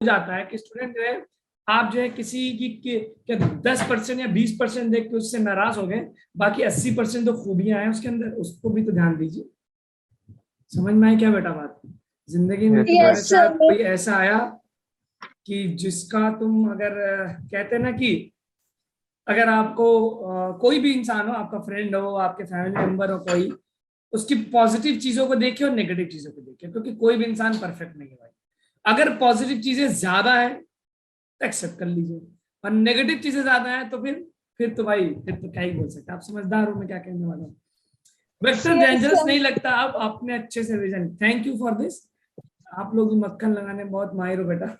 जाता है कि स्टूडेंट जो है, आप जो है किसी की 10% या 20% देख के उससे नाराज हो गए, बाकी 80% तो खूबियां हैं उसके अंदर, उसको भी तो ध्यान दीजिए। समझ में आई क्या बेटा बात? जिंदगी में तुम्हारे साथ कोई ऐसा आया कि जिसका तुम अगर कहते ना कि अगर आपको कोई भी इंसान हो, आपका फ्रेंड हो, आपके फैमिली मेंबर हो, कोई उसकी पॉजिटिव चीजों को देखे और नेगेटिव चीजों को देखे, क्योंकि कोई भी इंसान परफेक्ट नहीं है भाई। अगर पॉजिटिव चीजें ज्यादा है तो एक्सेप्ट कर लीजिए, और नेगेटिव चीजें ज्यादा है तो फिर तो भाई फिर तो क्या ही बोल सकते। आप समझदार हो मैं क्या कहने वाला हूँ। वेक्टर डेंजरस नहीं लगता। आप आपने अच्छे से revision, thank you for this. आप लोग भी मक्खन लगाने में बहुत माहिर हो बेटा।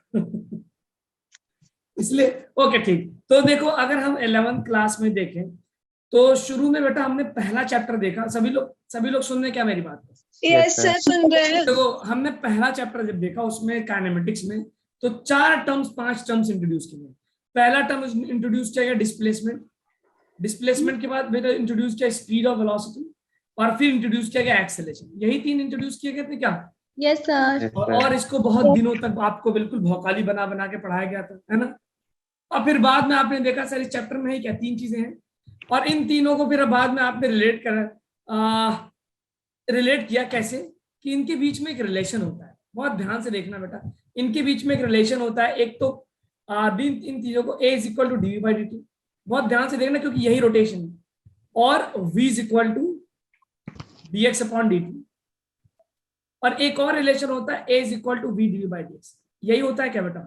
इसलिए ओके ठीक। तो देखो अगर हम 11th क्लास में देखें तो शुरू में बेटा हमने पहला चैप्टर देखा। सभी लोग सुन रहे क्या मेरी बात? यस सर, सुन रहे हैं। देखो हमने पहला चैप्टर जब देखा उसमें काइनेमेटिक्स में, तो 5 टर्म्स इंट्रोड्यूस किए। पहला टर्म इंट्रोड्यूस किया गया डिस्प्लेसमेंट। डिस्प्लेसमेंट के बाद बेटा इंट्रोड्यूस किया स्पीड और वेलोसिटी, और फिर इंट्रोड्यूस किया गया एक्सेलरेशन। यही 3 इंट्रोड्यूस किए गए थे क्या? Yes sir. और इसको बहुत दिनों तक आपको बिल्कुल भौकाली बना बना के पढ़ाया गया था, है ना? और फिर बाद में आपने देखा सर इस चैप्टर में ही क्या 3 चीजें हैं, और इन तीनों को फिर बाद में आपने रिलेट किया कैसे कि इनके बीच में एक रिलेशन होता है। बहुत ध्यान से देखना बेटा, इनके बीच में एक रिलेशन होता है। एक तो इन चीजों को A is equal to D by D T, बहुत ध्यान से देखना क्योंकि यही रोटेशन है। और v is equal to D X upon D T, और एक और रिलेशन होता है A is equal to V D by D X. यही होता है क्या बेटा?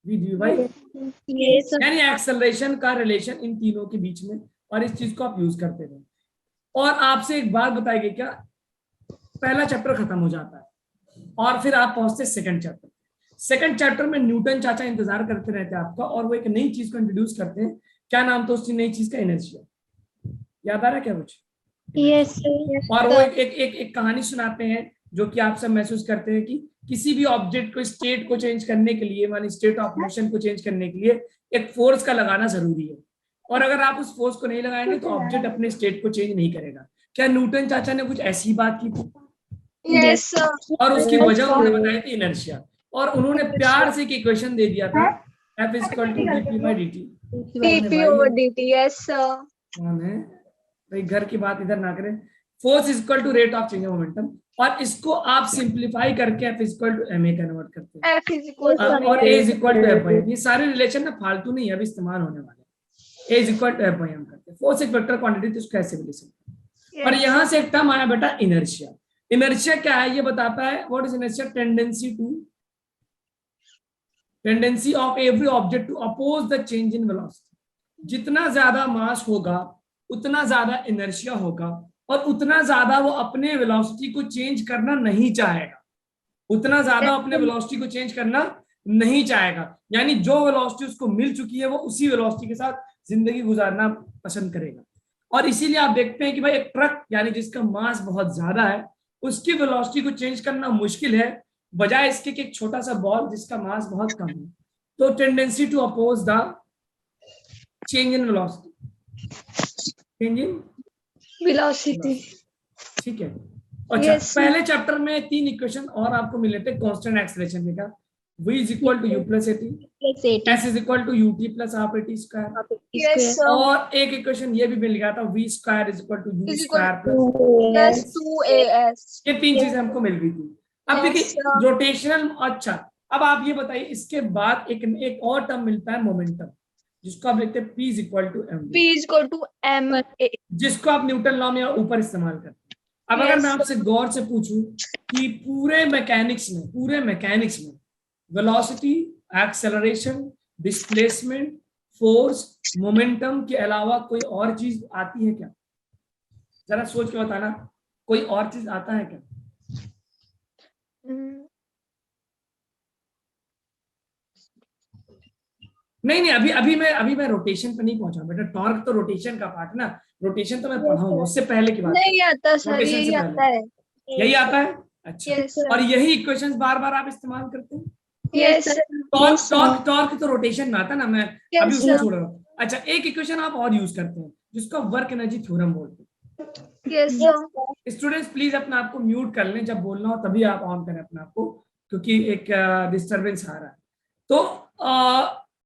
वी डी बाई, यानी एक्सेलरेशन का रिलेशन इन तीनों के बीच में, और इस चीज को आप यूज करते रहे। और आपसे एक बात बताई गई क्या, पहला चैप्टर खत्म हो जाता है और फिर आप पहुंचते सेकंड चैप्टर। सेकंड चैप्टर में न्यूटन चाचा इंतजार करते रहते हैं आपका, और वो एक नई चीज को इंट्रोड्यूस करते हैं। क्या नाम था उस नई चीज का? इनर्शिया। याद आ रहा है क्या कुछ? यस। और वो एक कहानी सुनाते हैं जो कि आप सब महसूस करते हैं कि किसी भी ऑब्जेक्ट को स्टेट को चेंज करने के लिए, मानी स्टेट ऑफ मोशन को चेंज करने के लिए एक फोर्स का लगाना जरूरी है, और अगर आप उस फोर्स को नहीं लगाएंगे तो ऑब्जेक्ट अपने स्टेट को चेंज नहीं करेगा। क्या न्यूटन चाचा ने कुछ ऐसी बात की थी? यस। और उसकी वजह उन्होंने बताई थी इनर्शिया, और उन्होंने प्यार से एक इक्वेशन दे दिया था, F is equal to dp by dt। dp over dt। Yes sir. कौन है भाई? घर की बात इधर ना करें। Force is equal to rate of change of momentum, और इसको आप सिंप्लीफाई करके F is equal to ma convert करते हैं, F इज इक्वल टू और A is equal to F by। ये सारे रिलेशन ना फालतू नहीं है, अभी इस्तेमाल होने वाले। A is equal to F by हम करते हैं। फोर्स एक वेक्टर क्वांटिटी, तो उसको ऐसे भी लिख सकते हैं। और यहां से एक टर्म आया बेटा इनर्शिया। इनर्शिया क्या है ये बताता है। What is inertia? Tendency of every object to oppose the change in velocity. जितना ज्यादा मास होगा उतना ज्यादा इनर्शिया होगा, और उतना ज्यादा वो अपने वेलोसिटी को चेंज करना नहीं चाहेगा। उतना ज्यादा अपने वेलोसिटी को चेंज करना नहीं चाहेगा, यानी जो वेलोसिटी उसको मिल चुकी है वो उसी वेलोसिटी के साथ जिंदगी गुजारना पसंद करेगा। और इसीलिए आप देखते हैं कि भाई एक ट्रक यानी जिसका मास बहुत ज्यादा है उसकी वेलोसिटी को चेंज करना मुश्किल है, बजाय इसके कि एक छोटा सा बॉल जिसका मास बहुत कम है। तो tendency to oppose the change in velocity, change in velocity. ठीक है। अच्छा yes. पहले चैप्टर में 3 इक्वेशन और आपको मिले थे कांस्टेंट एक्सेलरेशन का। v is equal to u plus a t, s is equal to ut plus half a t square, और एक इक्वेशन ये भी मिल गया था v square is equal to u square plus 2as। ये 3 चीजें हमको मिल गई थी। अब देखिए रोटेशनल। अच्छा अब आप ये बताइए, इसके बाद एक और टर्म मिलता है मोमेंटम, जिसको आप लिखते हैं p is equal to m, जिसको आप न्यूटन लॉ में ऊपर इस्तेमाल करते हैं। अब अगर मैं आपसे गौर से पूछूं कि पूरे मैकेनिक्स में velocity, acceleration, displacement, force, momentum के अलावा कोई और चीज आती है क्या? जरा सोच के बताना, कोई और चीज आता है क्या? नहीं, अभी मैं रोटेशन पे नहीं पहुंचा बेटा। टॉर्क तो रोटेशन का पार्ट ना, रोटेशन तो मैं पढ़ाऊंगा, उससे पहले की बात नहीं आता सर, यही आता है। यही आता है? अच्छा और यही इक्वेशंस बार बार आप इस्तेमाल करते हैं? यस। टॉर्क तो रोटेशन में आता है ना, मैं अभी उसको छोड़ रहा हूँ। अच्छा एक इक्वेशन आप और यूज करते हैं जिसको वर्क एनर्जी थ्योरम बोलते हैं। यस। स्टूडेंट्स प्लीज अपने आप को म्यूट कर लें, जब बोलना हो तभी आप ऑन करें अपने आप को। क्योंकि एक डिस्टरबेंस आ रहा है। तो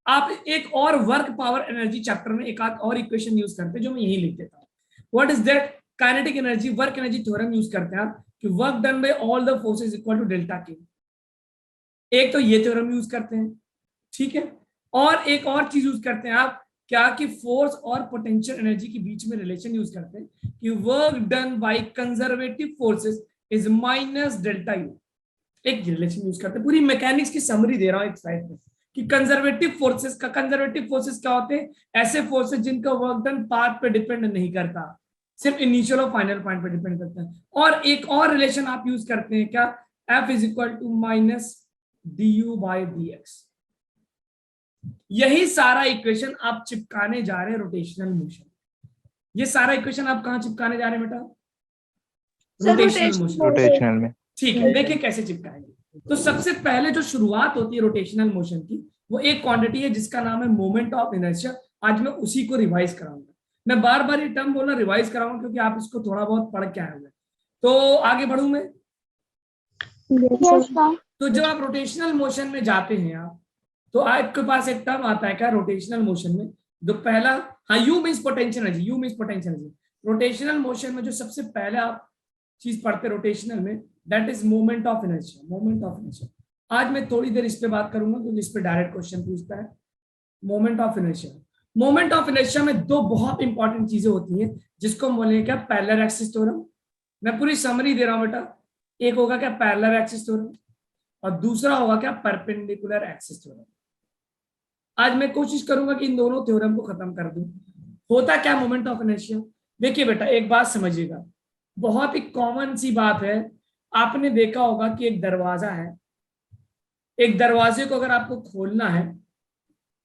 आप एक और वर्क पावर एनर्जी चैप्टर में एक आध और इक्वेशन यूज करते हैं जो मैं यही लिख देता हूँ। What is that? Kinetic energy work energy theorem use करते हैं आप कि work done by all the forces equal to delta K. एक तो ये थ्योरम यूज करते हैं, ठीक है, और एक और चीज यूज करते हैं आप क्या कि फोर्स और पोटेंशियल एनर्जी के बीच में रिलेशन यूज करते हैं कि work done by conservative forces is minus delta U. एक रिलेशन यूज करते हैं, पूरी मैकेनिक्स की समरी दे रहा हूं एक स्लाइड में कि कंजर्वेटिव फोर्सेस क्या होते हैं? ऐसे फोर्सेस जिनका वर्क डन पाथ पे डिपेंड नहीं करता, सिर्फ इनिशियल और फाइनल पॉइंट पे डिपेंड करता है। और एक और रिलेशन आप यूज करते हैं क्या? F is equal to minus du by dx। यही सारा इक्वेशन आप चिपकाने जा रहे हैं रोटेशनल मोशन। ये सारा इक्वेशन आप कहां चिपकाने जा रहे हैं बेटा? रोटेशनल मोशन, रोटेशनल में। ठीक है, देखिए कैसे चिपकाएंगे। तो सबसे पहले जो शुरुआत होती है रोटेशनल मोशन की, वो एक क्वांटिटी है जिसका नाम है मोमेंट ऑफ इनर्शिया। आज मैं उसी को रिवाइज कराऊंगा। मैं बार बार ये टर्म बोलना रिवाइज कराऊंगा क्योंकि आप इसको थोड़ा बहुत पढ़ के आए हुए। तो आगे बढ़ू मैं। तो जब आप रोटेशनल मोशन में जाते हैं आप, तो आपके पास एक टर्म आता है क्या रोटेशनल मोशन में? जो पहला, हाँ, you means potential energy, you means potential energy. Rotational motion में जो सबसे पहले आप चीज पढ़ते रोटेशनल में, that is moment of inertia. Moment of inertia आज मैं थोड़ी देर इस पे बात करूंगा क्योंकि इस पे डायरेक्ट क्वेश्चन पूछता है। Moment of inertia, moment of inertia में दो बहुत इंपॉर्टेंट चीजें होती हैं जिसको हम बोलेंगे क्या? Parallel axis theorem. मैं पूरी समरी दे रहा हूं बेटा। एक होगा क्या? पैरेलल एक्सिस थ्योरम, और दूसरा होगा क्या? Perpendicular axis theorem. आज मैं कोशिश करूंगा कि इन दोनों थ्योरम को खत्म कर दूं। होता क्या मोमेंट ऑफ इनर्शिया? देखिए बेटा, एक बात समझिएगा, बहुत ही कॉमन सी बात है। आपने देखा होगा कि एक दरवाजा है, एक दरवाजे को अगर आपको खोलना है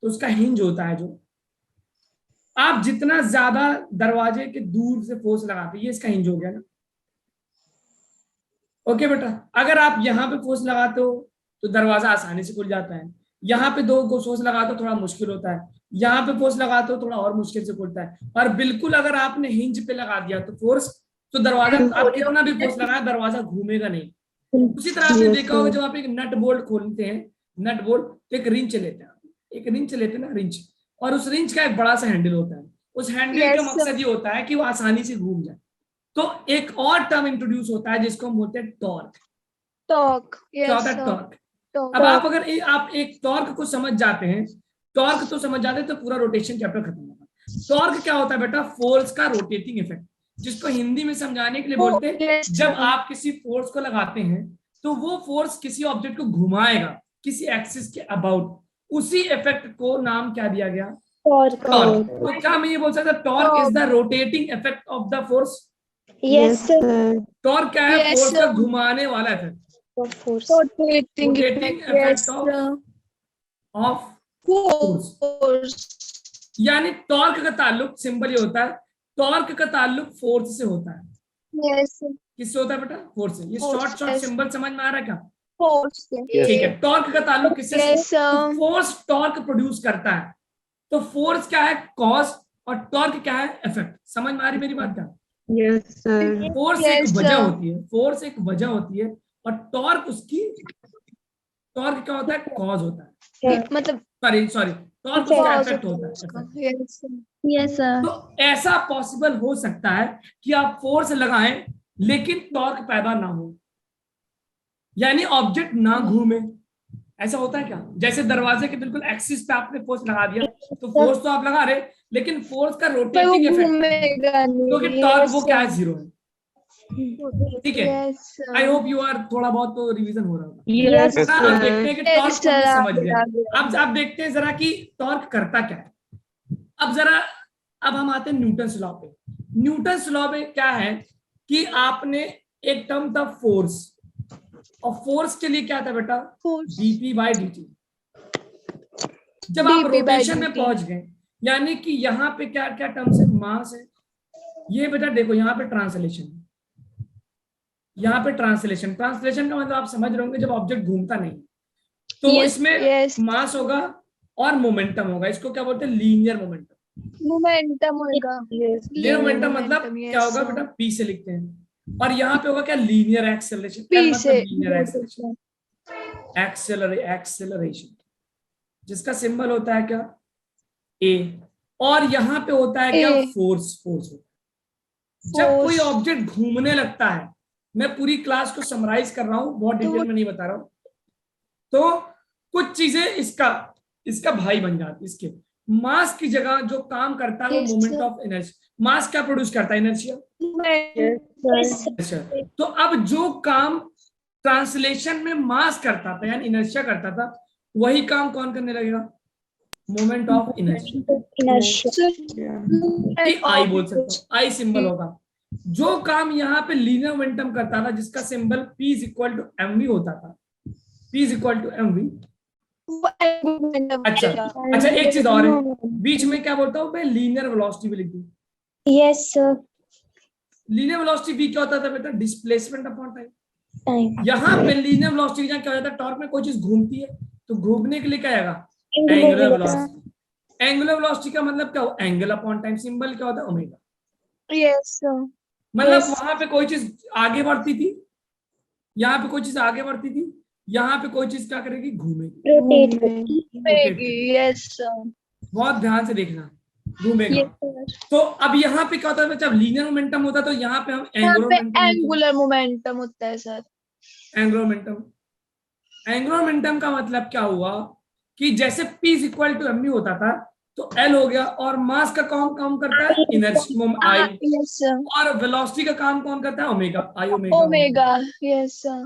तो उसका हिंज होता है, जो आप जितना ज्यादा दरवाजे के दूर से फोर्स लगाते, ये इसका हिंज हो गया ना। ओके बेटा, अगर आप यहाँ पे फोर्स लगाते हो तो दरवाजा आसानी से खुल जाता है। यहाँ पे दो को फोर्स लगाते हो थोड़ा मुश्किल होता है, यहाँ पे फोर्स लगाते हो थोड़ा और मुश्किल से खुलता है। और बिल्कुल अगर आपने हिंज पे लगा दिया तो फोर्स, तो दरवाजा आप कितना भी फोर्स लगाए दरवाजा घूमेगा नहीं। उसी तरह आपने देखा होगा जब आप एक नट बोल्ट खोलते हैं, नट बोल्ट, तो एक रिंच लेते हैं, एक रिंच लेते हैं ना, रिंच, और उस रिंच का एक बड़ा सा हैंडल होता है। उस हैंडल का मकसद ये होता है कि वो आसानी से घूम जाए। तो एक और टर्म इंट्रोड्यूस होता है जिसको हम बोलते हैं टॉर्क। क्या होता है? टॉर्क। अब आप अगर आप एक टॉर्क को समझ जाते हैं, टॉर्क तो समझ जाते हैं तो पूरा रोटेशन चैप्टर खत्म होगा। टॉर्क क्या होता है बेटा? फोर्स का रोटेटिंग इफेक्ट, जिसको हिंदी में समझाने के लिए बोलते हैं जब आप किसी फोर्स को लगाते हैं तो वो फोर्स किसी ऑब्जेक्ट को घुमाएगा किसी एक्सिस के अबाउट, उसी इफेक्ट को नाम क्या दिया गया? टॉर्क। तो क्या मैं ये बोल सकता torque is the rotating effect of the force? Yes, sir. Torque क्या है? Yes, फोर्स का sir. घुमाने वाला effect, Rotating rotating effect. Yes, effect sir. Of force. Force. यानी टॉर्क का ताल्लुक, सिंबल ये होता है, टॉर्क का ताल्लुक फोर्स से होता है। Yes, sir. किससे होता है बेटा? फोर्स से। ये शॉर्ट शॉर्ट Yes. सिंबल समझ में आ रहा है क्या? Force. ठीक है, टॉर्क का ताल्लुक किससे? Yes, sir. Force torque produce करता है। तो फोर्स क्या है? कॉज, और टॉर्क क्या है? इफेक्ट। समझ में आ रही मेरी बात क्या? Yes sir. फोर्स एक वजह होती है, फोर्स एक वजह होती है, और टॉर्क उसकी, टॉर्क क्या होता है? कॉज होता है। मतलब सॉरी टॉर्क उसका इफेक्ट होता है। Yes, sir. तो ऐसा पॉसिबल हो सकता है कि आप फोर्स लगाएं लेकिन टॉर्क पैदा ना हो, यानी ऑब्जेक्ट ना घूमे। ऐसा होता है क्या? जैसे दरवाजे के बिल्कुल एक्सिस पे आपने फोर्स लगा दिया, तो फोर्स तो आप लगा रहे, लेकिन फोर्स का रोटेटिंग इफेक्ट, क्योंकि टॉर्क वो क्या है? जीरो है। ठीक है, आई होप यू आर, थोड़ा बहुत तो रिवीजन हो रहा होगा। यस अब देखते सर। हैं कि टॉर्क को भी समझ गए। अब आप देखते हैं जरा कि टॉर्क करता क्या है। अब हम आते हैं न्यूटन्स लॉ पे। न्यूटन्स लॉ में क्या है कि आपने एक टर्म था फोर्स, और फोर्स के लिए क्या था बेटा? dp by dt। जब आप रोटेशन में पहुंच गए, यानी कि यहाँ पे क्या क्या टर्म्स है? मास है, ये बेटा देखो यहाँ पे ट्रांसलेशन, यहाँ पे ट्रांसलेशन का मतलब आप समझ रहे होंगे जब ऑब्जेक्ट घूमता नहीं तो इसमें मास होगा और मोमेंटम होगा। इसको क्या बोलते हैं? Linear momentum. लीनियर मोमेंटम मतलब क्या होगा बेटा? पी से लिखते हैं। और यहाँ पे होगा क्या? Linear acceleration. Linear acceleration. Acceleration, जिसका सिंबल होता है क्या, ए, और यहां पे होता है क्या, फोर्स। फोर्स होता है जब कोई ऑब्जेक्ट घूमने लगता है। मैं पूरी क्लास को समराइज कर रहा हूं, बहुत डिटेल में नहीं बता रहा हूं। तो कुछ चीजें इसका भाई बन जाती, इसके मास की जगह जो काम करता है वो मोमेंट ऑफ इनर्शिया। मास क्या प्रोड्यूस करता है, इनर्शिया। तो अब जो काम ट्रांसलेशन में मास करता था यानी इनर्शिया करता था, वही काम कौन करने लगेगा, मोमेंट ऑफ इनर्शिया। आई बोल सकता हूं, आई सिंबल होगा। जो काम यहाँ पे लीनियर मोमेंटम करता था, जिसका symbol P is equal to mv होता था, P is equal to mv। अच्छा अच्छा, एक चीज और है, बीच में क्या बोलता हूँ मैं, लीनियर वेलोसिटी भी लिख दूं। Yes sir. लीनियर वेलोसिटी भी क्या होता था बेटा, डिस्प्लेसमेंट अपॉन टाइम। यहाँ पे लीनियर वेलोसिटी क्या हो जाता है, टॉर्क में कोई चीज घूमती है तो घूमने के लिए क्या आएगा, एंगुलर वेलोसिटी। एंगुलर वेलोसिटी का मतलब क्या हो, एंगल अपॉन टाइम, सिंबल क्या होता है, ओमेगा। Yes sir. मतलब वहां पे कोई चीज आगे बढ़ती थी, यहाँ पे कोई चीज आगे बढ़ती थी, यहाँ पे कोई चीज क्या करेगी, घूमेगी। Yes sir. बहुत ध्यान से देखना, घूमेगा। तो अब यहाँ पे क्या होता है, जब लीनियर मोमेंटम होता है तो यहाँ पे हम एंगुलर मोमेंटम होता है sir. Angular momentum. Angular momentum का मतलब क्या हुआ कि जैसे P is equal to mv होता था तो L हो गया, और मास का काम करता है इनर्शिया I, और वेलोसिटी का काम कौन करता है, ओमेगा, आई ओमेगा। Yes sir.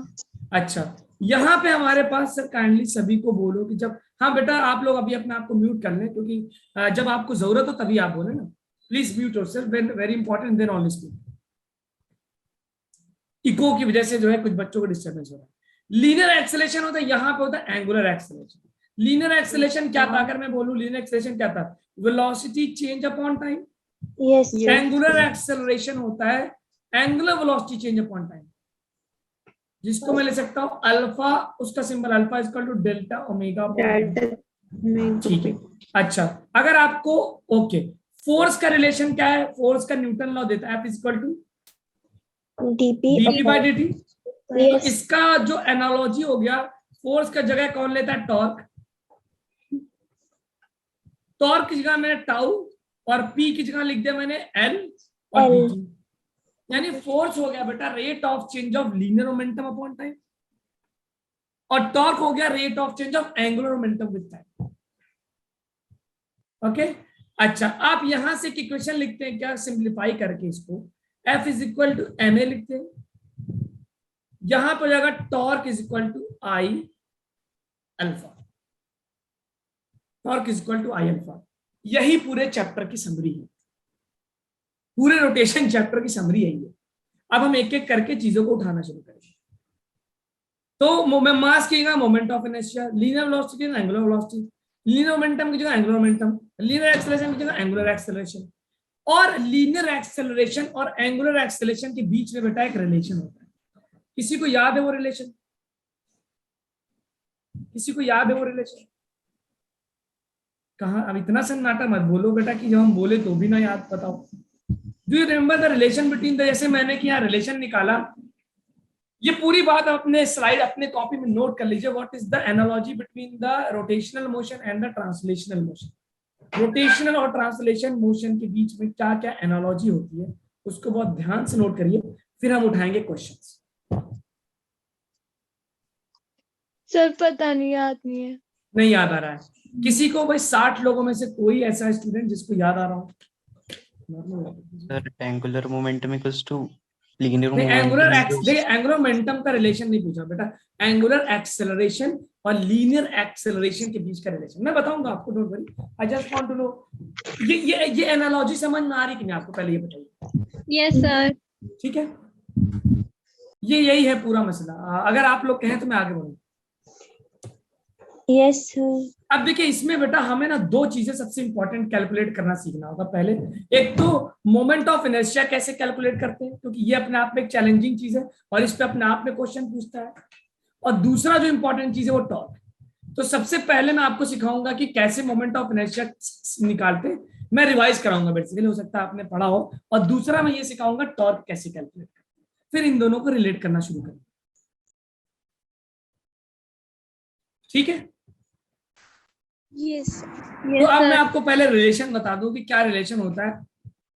अच्छा, यहाँ पे हमारे पास सर काइंडली सभी को बोलो कि जब, हाँ बेटा आप लोग अभी अपने आप को म्यूट कर लें, क्योंकि जब आपको जरूरत हो तभी आप बोले ना। Please mute yourself, very important, then only speak. Echo की वजह से जो है कुछ बच्चों को डिस्टर्बेंस हो रहा है। लीनियर एक्सेलेरेशन होता है, यहाँ पे होता है एंगुलर एक्सेलेरेशन। लीनियर एक्सेलेरेशन क्या था, अगर मैं बोलूं लीनियर एक्सेलेरेशन क्या था, velocity change upon time. Yes. Angular acceleration होता है angular velocity change upon time, जिसको मैं ले सकता हूं अल्फा, उसका सिंबल alpha equal to delta omega. ठीक है। अच्छा, अगर आपको ओके, फोर्स का रिलेशन क्या है, फोर्स का न्यूटन लॉ देता है F equal to dp by dt। तो इसका जो एनालॉजी हो गया, फोर्स का जगह कौन लेता है, टॉर्क। टॉर्क की जगह मैंने टाउ, और P की जगह लिख दिया मैंने L और dt। यानी फोर्स हो गया बेटा rate of change of linear momentum upon time, और टॉर्क हो गया rate of change of angular momentum with time. Okay. अच्छा, आप यहां से इक्वेशन लिखते हैं क्या, सिंप्लीफाई करके इसको F is equal to ma लिखते हैं, यहां पर जाएगा torque is equal to I alpha. Torque is equal to I alpha. यही पूरे चैप्टर की समरी है, पूरे रोटेशन चैप्टर की समरी यही है। अब हम एक एक करके चीजों को उठाना शुरू करेंगे। तो मास की जगह moment of inertia, linear velocity की जगह एंगुलर वेलोसिटी, लीनियर मोमेंटम की जगह एंगुलर मोमेंटम, लीनियर एक्सेलरेशन की जगह एंगुलर एक्सेलरेशन। और लीनियर एक्सेलरेशन और एंगुलर एक्सेलरेशन के बीच में बेटा एक रिलेशन होता है। किसी को याद है वो रिलेशन, किसी को याद है वो रिलेशन, कहा, अब इतना सन्नाटा मत बोलो बेटा कि जब हम बोले तो भी ना याद, बताओ। Do you remember the relation between the, जैसे मैंने कि यहाँ रिलेशन निकाला, ये पूरी बात अपने स्लाइड अपने कॉपी में नोट कर लीजिए। What is the analogy between the rotational motion and the translational motion. Rotational और ट्रांसलेशन मोशन के बीच में क्या क्या एनालॉजी होती है, उसको बहुत ध्यान से नोट करिए, फिर हम उठाएंगे क्वेश्चंस। सर पता नहीं, याद नहीं है। नहीं याद आ रहा है किसी को, भाई 60 लोगों में से कोई ऐसा स्टूडेंट जिसको याद आ रहा हो। Sir angular momentum equals to linear angular momentum. देखिए, एंगुलर मोमेंटम का रिलेशन नहीं पूछा बेटा, एंगुलर एक्सेलरेशन और लीनियर एक्सेलरेशन के बीच का रिलेशन मैं बताऊंगा आपको, don't worry, I just want to know ये एनालॉजी समझ में आ रही कि नहीं आपको, पहले ये बताइए। Yes sir. ठीक है, ये यही है पूरा मसला। अगर आप लोग कहें तो मैं आगे बढ़ूँ। Yes sir. अब देखिए, इसमें बेटा हमें ना दो चीजें सबसे इंपॉर्टेंट कैलकुलेट करना सीखना होगा। पहले एक तो मोमेंट ऑफ इनर्शिया कैसे कैलकुलेट करते हैं, क्योंकि ये अपने आप में एक चैलेंजिंग चीज है और इस पे अपने आप में क्वेश्चन पूछता है। और दूसरा जो इंपॉर्टेंट चीज है वो टॉर्क। तो सबसे पहले मैं आपको सिखाऊंगा कि कैसे मोमेंट ऑफ इनर्शिया निकालते, मैं रिवाइज कराऊंगा बेसिकली, हो सकता है आपने पढ़ा हो। और दूसरा मैं ये सिखाऊंगा टॉर्क कैसे कैलकुलेट करते, फिर इन दोनों को रिलेट करना शुरू करें। ठीक है। यस तो अब मैं आपको पहले रिलेशन बता दूं कि क्या रिलेशन होता है।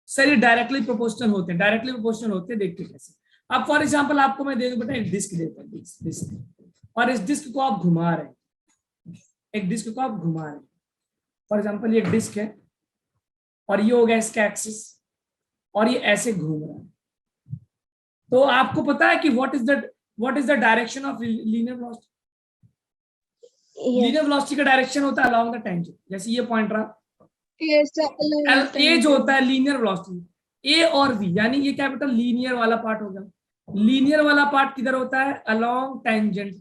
सर ये डायरेक्टली प्रोपोर्शनल होते हैं, डायरेक्टली प्रोपोर्शनल होते हैं, देखते कैसे। अब फॉर एग्जांपल आपको मैं दे दूं बेटा एक डिस्क देता हूं, डिस्क, और इस डिस्क को आप घुमा रहे हैं, एक डिस्क को आप घुमा रहे हैं। फॉर एग्जांपल ये एक डिस्क है और ये हो गया इसका एक्सिस और ये ऐसे घूम रहा है। तो आपको पता है कि what is the direction of linear velocity. Linear velocity का डायरेक्शन होता है अलोंग द टेंजेंट। जैसे ये पॉइंट रहा, ए जो होता है लीनियर वेलोसिटी, ए और वी, यानी ये कैपिटल लीनियर वाला पार्ट हो गया। लीनियर वाला पार्ट किधर होता है? अलोंग टेंजेंट,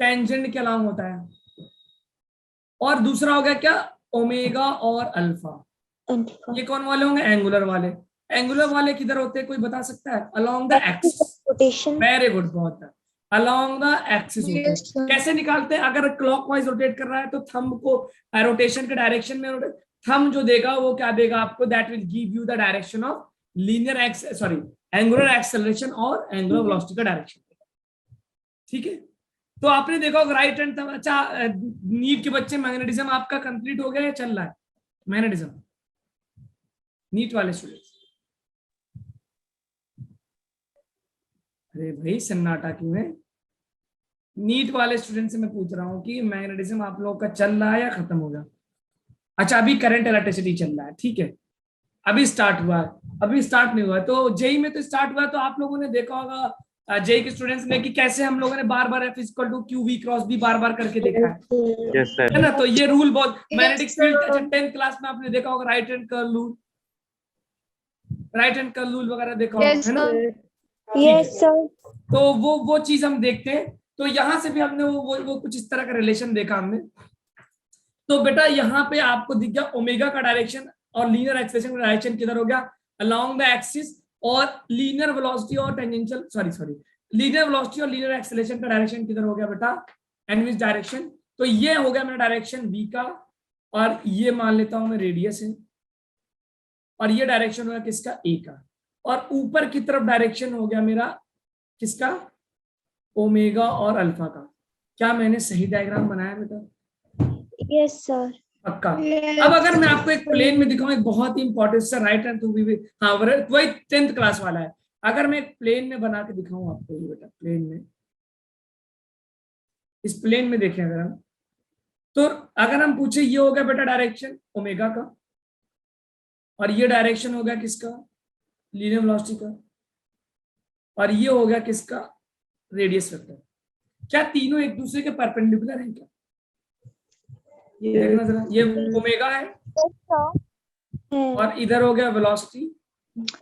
टेंजेंट के अलोंग होता है। और दूसरा हो गया क्या? ओमेगा और अल्फा। ये कौन वाले होंगे? एंगुलर वाले। एंगुलर वाले किधर होते हैं, कोई बता सकता है? Along the axis. Very good, बहुत है, अलोंग द एक्सिस होते हैं। कैसे निकालते हैं? अगर क्लॉकवाइज रोटेट कर रहा है तो थंब को रोटेशन के डायरेक्शन में थंब जो देगा वो क्या देगा आपको? That will give you the direction of linear angular acceleration और एंगुलर वेलोसिटी का डायरेक्शन। ठीक है, तो आपने देखा राइट हैंड। अच्छा, नीट के बच्चे, मैग्नेटिज्म आपका कंप्लीट हो गया या चल रहा है? मैग्नेटिज्म नीट वाले स्टूडेंट्स, अरे भाई सन्नाटा क्यों है? नीट वाले स्टूडेंट से मैं पूछ रहा हूँ कि मैग्नेटिज्म आप लोगों का चल रहा है या खत्म हो गया? अच्छा, अभी करंट इलेक्ट्रिसिटी चल रहा है, ठीक है, अभी स्टार्ट हुआ है, अभी स्टार्ट नहीं हुआ है। तो जेई में तो स्टार्ट हुआ है, तो आप लोगों ने देखा होगा जेई के स्टूडेंट्स ने कि कैसे हम लोगों ने बार बार F = Q V क्रॉस भी बार बार करके देखा है, है ना? तो ये रूल बहुत मैग्नेटिक फील्ड, अच्छा 10th क्लास में आपने देखा होगा right hand curl rule, right hand curl rule वगैरह देखा होगा, है ना? Yes sir. तो वो चीज हम देखते हैं। तो यहां से भी हमने वो कुछ इस तरह का रिलेशन देखा हमने। तो बेटा यहाँ पे आपको दिख गया ओमेगा का डायरेक्शन और लीनियर एक्सेलरेशन का डायरेक्शन किधर हो गया? Along the axis. और लीनियर वेलोसिटी और टेंजेंशियल लीनियर वेलोसिटी और लीनियर एक्सेलरेशन का डायरेक्शन किधर हो गया बेटा? And which direction? तो ये हो गया मेरा डायरेक्शन v का, और ये मान लेता हूं मैं रेडियस है, और ये डायरेक्शन हो गया किसका? a का। और ऊपर की तरफ डायरेक्शन हो गया मेरा किसका? ओमेगा और अल्फा का। क्या मैंने सही डायग्राम बनाया बेटा? यस सर, पक्का। अब अगर मैं आपको एक प्लेन में दिखाऊं, एक बहुत ही important sir, right hand to be, हाँ वही 10th क्लास वाला है। अगर मैं एक प्लेन में बना के दिखाऊं आपको, ये बेटा प्लेन में, इस प्लेन में देखें अगर हम, तो अगर हम पूछे ये हो गया बेटा डायरेक्शन ओमेगा का, और ये डायरेक्शन हो गया किसका? लीनियर वेलोसिटी का, और ये हो गया किसका? Radius vector. क्या तीनों एक दूसरे के परपेंडिकुलर हैं क्या? ये देखना जरा, ये ओमेगा है और इधर हो गया वेलोसिटी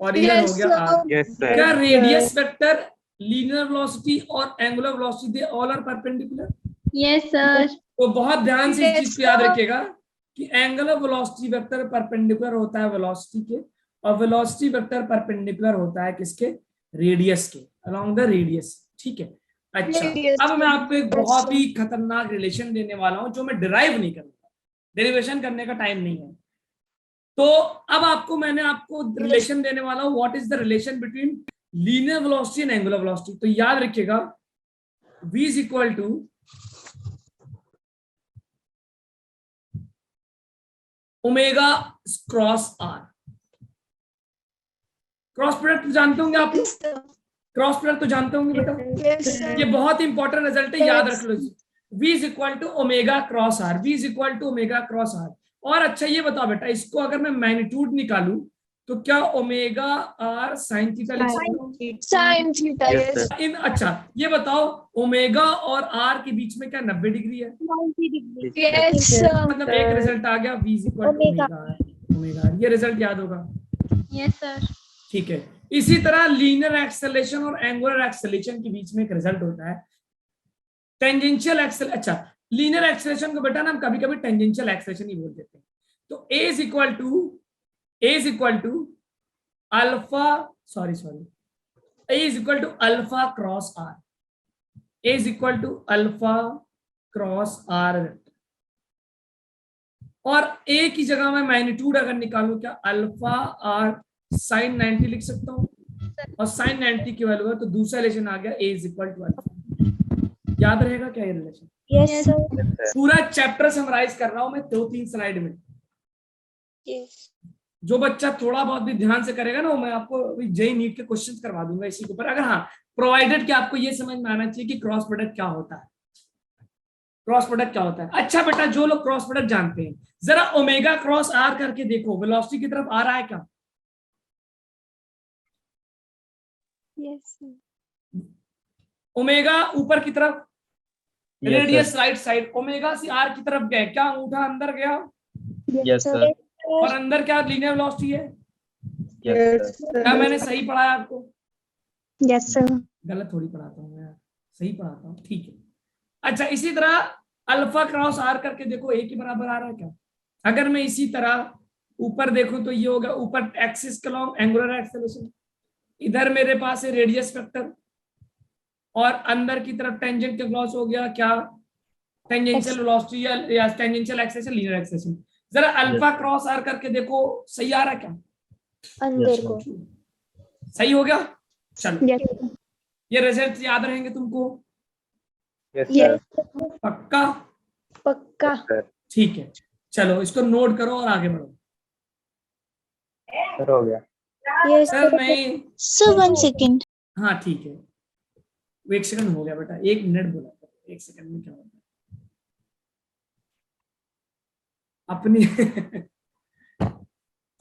और इधर हो गया आर। क्या रेडियस वेक्टर, लीनियर वेलोसिटी और angular velocity they all are perpendicular? Yes sir. तो बहुत ध्यान से इस चीज को याद रखिएगा कि एंगुलर वेलोसिटी वेक्टर परपेंडिकुलर होता है वेलोसिटी के, और वेलोसिटी वेक्टर परपेंडिकुलर होता है किसके? रेडियस के, अलोंग द रेडियस। ठीक है, अच्छा अब मैं आपको एक बहुत ही खतरनाक रिलेशन देने वाला हूं जो मैं डिराइव नहीं करूंगा, डेरिवेशन करने का टाइम नहीं है। तो अब मैंने आपको रिलेशन देने वाला हूं, what is the relation between linear velocity and angular velocity. तो याद रखिएगा v is equal to omega cross R. Cross product जानते होंगे आप लोग, क्रॉस प्रोडक्ट तो जानते होंगे बेटा, ये बहुत इंपॉर्टेंट रिजल्ट है, याद रख लो। v is equal to omega cross R, v is equal to omega cross R. और अच्छा ये बताओ बेटा, इसको अगर मैं मैग्नीट्यूड निकालूं तो क्या ओमेगा आर साइन थीटा लिख सकता हूं? Sine theta, yes. अच्छा ये बताओ, ओमेगा और आर के बीच में क्या 90 डिग्री है? 90 डिग्री, यस। मतलब एक रिजल्ट आ गया, v is equal to omega R. ये रिजल्ट याद होगा? Yes sir. ठीक है, इसी तरह लीनियर एक्सेलरेशन और एंगुलर एक्सेलरेशन के बीच में एक रिजल्ट होता है टेंजेंशियल एक्सेल। अच्छा, लीनियर एक्सेलरेशन को बेटा ना हम कभी कभी टेंजेंशियल एक्सेलरेशन ही बोल देते हैं। तो a is equal to alpha, a is equal to alpha cross R, a is equal to alpha cross R. और a की जगह में मैग्नीट्यूड अगर निकालूं, क्या अल्फा आर साइन 90 लिख सकता हूं, और साइन 90 की वैल्यू है, तो दूसरा रिलेशन आ गया a is equal to alpha. याद रहेगा क्या ये रिलेशन? Yes, sir. पूरा चैप्टर समराइज कर रहा हूं मैं 2-3 स्लाइड में। Yes. जो बच्चा थोड़ा बहुत भी ध्यान से करेगा ना, वो मैं आपको जेई नीट के क्वेश्चंस करवा दूंगा इसी के ऊपर। अगर हाँ, प्रोवाइडेड कि आपको ये समझ में आना चाहिए कि क्रॉस प्रोडक्ट क्या होता है। क्रॉस प्रोडक्ट क्या होता है? अच्छा बेटा, जो लोग क्रॉस प्रोडक्ट जानते हैं, जरा ओमेगा क्रॉस आर करके देखो, वेलोसिटी की तरफ आ रहा है क्या? Yes, sir. ओमेगा ऊपर की तरफ, Yes, radius sir. Right side, omega से आर की तरफ गए, क्या अंगूठा अंदर गया? Yes, sir. और अंदर क्या लीनियर वेलोसिटी है? Yes, sir. क्या मैंने सही पढ़ाया आपको? Yes, sir. गलत थोड़ी पढ़ाता हूँ मैं, सही पढ़ाता हूँ, ठीक है। अच्छा, इसी तरह अल्फा क्रॉस आर करके देखो, ए के बराबर आ रहा है क्या? अगर मैं इसी तरह ऊपर देखूं तो ये होगा ऊपर एक्सिस के लॉन्ग एंगुलर एक्सेलरेशन, इधर मेरे पास है रेडियस वेक्टर, और अंदर की तरफ टेंजेंट के क्रॉस हो गया क्या? टेंजेंशियल वेलोसिटी या टेंजेंशियल एक्सेलेरेशन, लीनियर एक्सेलरेशन। जरा अल्फा क्रॉस आर करके देखो, सही आ रहा है क्या? अंदर को। सही हो गया? चलो, Yes, sir. ये रिजल्ट याद रहेंगे तुमको? Yes, Yes, sir. पक्का? पक्का। Sir. ठीक है, चलो इसको नोट करो और आगे बढ़ो। Sir, हो गया। Yes, sir sir. नहीं, Sir, 1 second. हाँ ठीक है, 1 सेकंड हो गया बेटा, 1 मिनट बोला था, 1 सेकंड में क्या होता है अपनी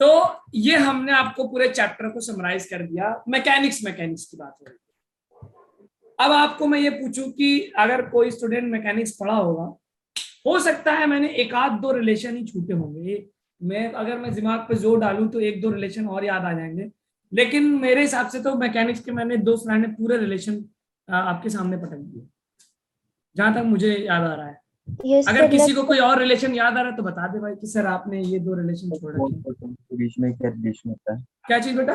तो ये हमने आपको पूरे चैप्टर को समराइज कर दिया। मैकेनिक्स की बात हो रही है। अब आपको मैं ये पूछूं कि अगर कोई स्टूडेंट मैकेनिक्स पढ़ा होगा, हो सकता है मैंने एक आध दो रिलेशन ही छूटे होंगे, मैं दिमाग पे जोर डालूं तो 1-2 रिलेशन और याद आ जाएंगे, लेकिन मेरे हिसाब से तो मैकेनिक्स के मैंने 2 स्लाइड में पूरे रिलेशन आपके सामने पटक दिए, जहां तक मुझे याद आ रहा है। Yes, अगर sir. किसी को कोई और रिलेशन याद आ रहा है तो बता दे भाई कि सर आपने ये 2 रिलेशन छोड़ रखे हैं। फोर्स और टॉर्क के बीच में क्या रिलेशन होता है? क्या चीज बेटा?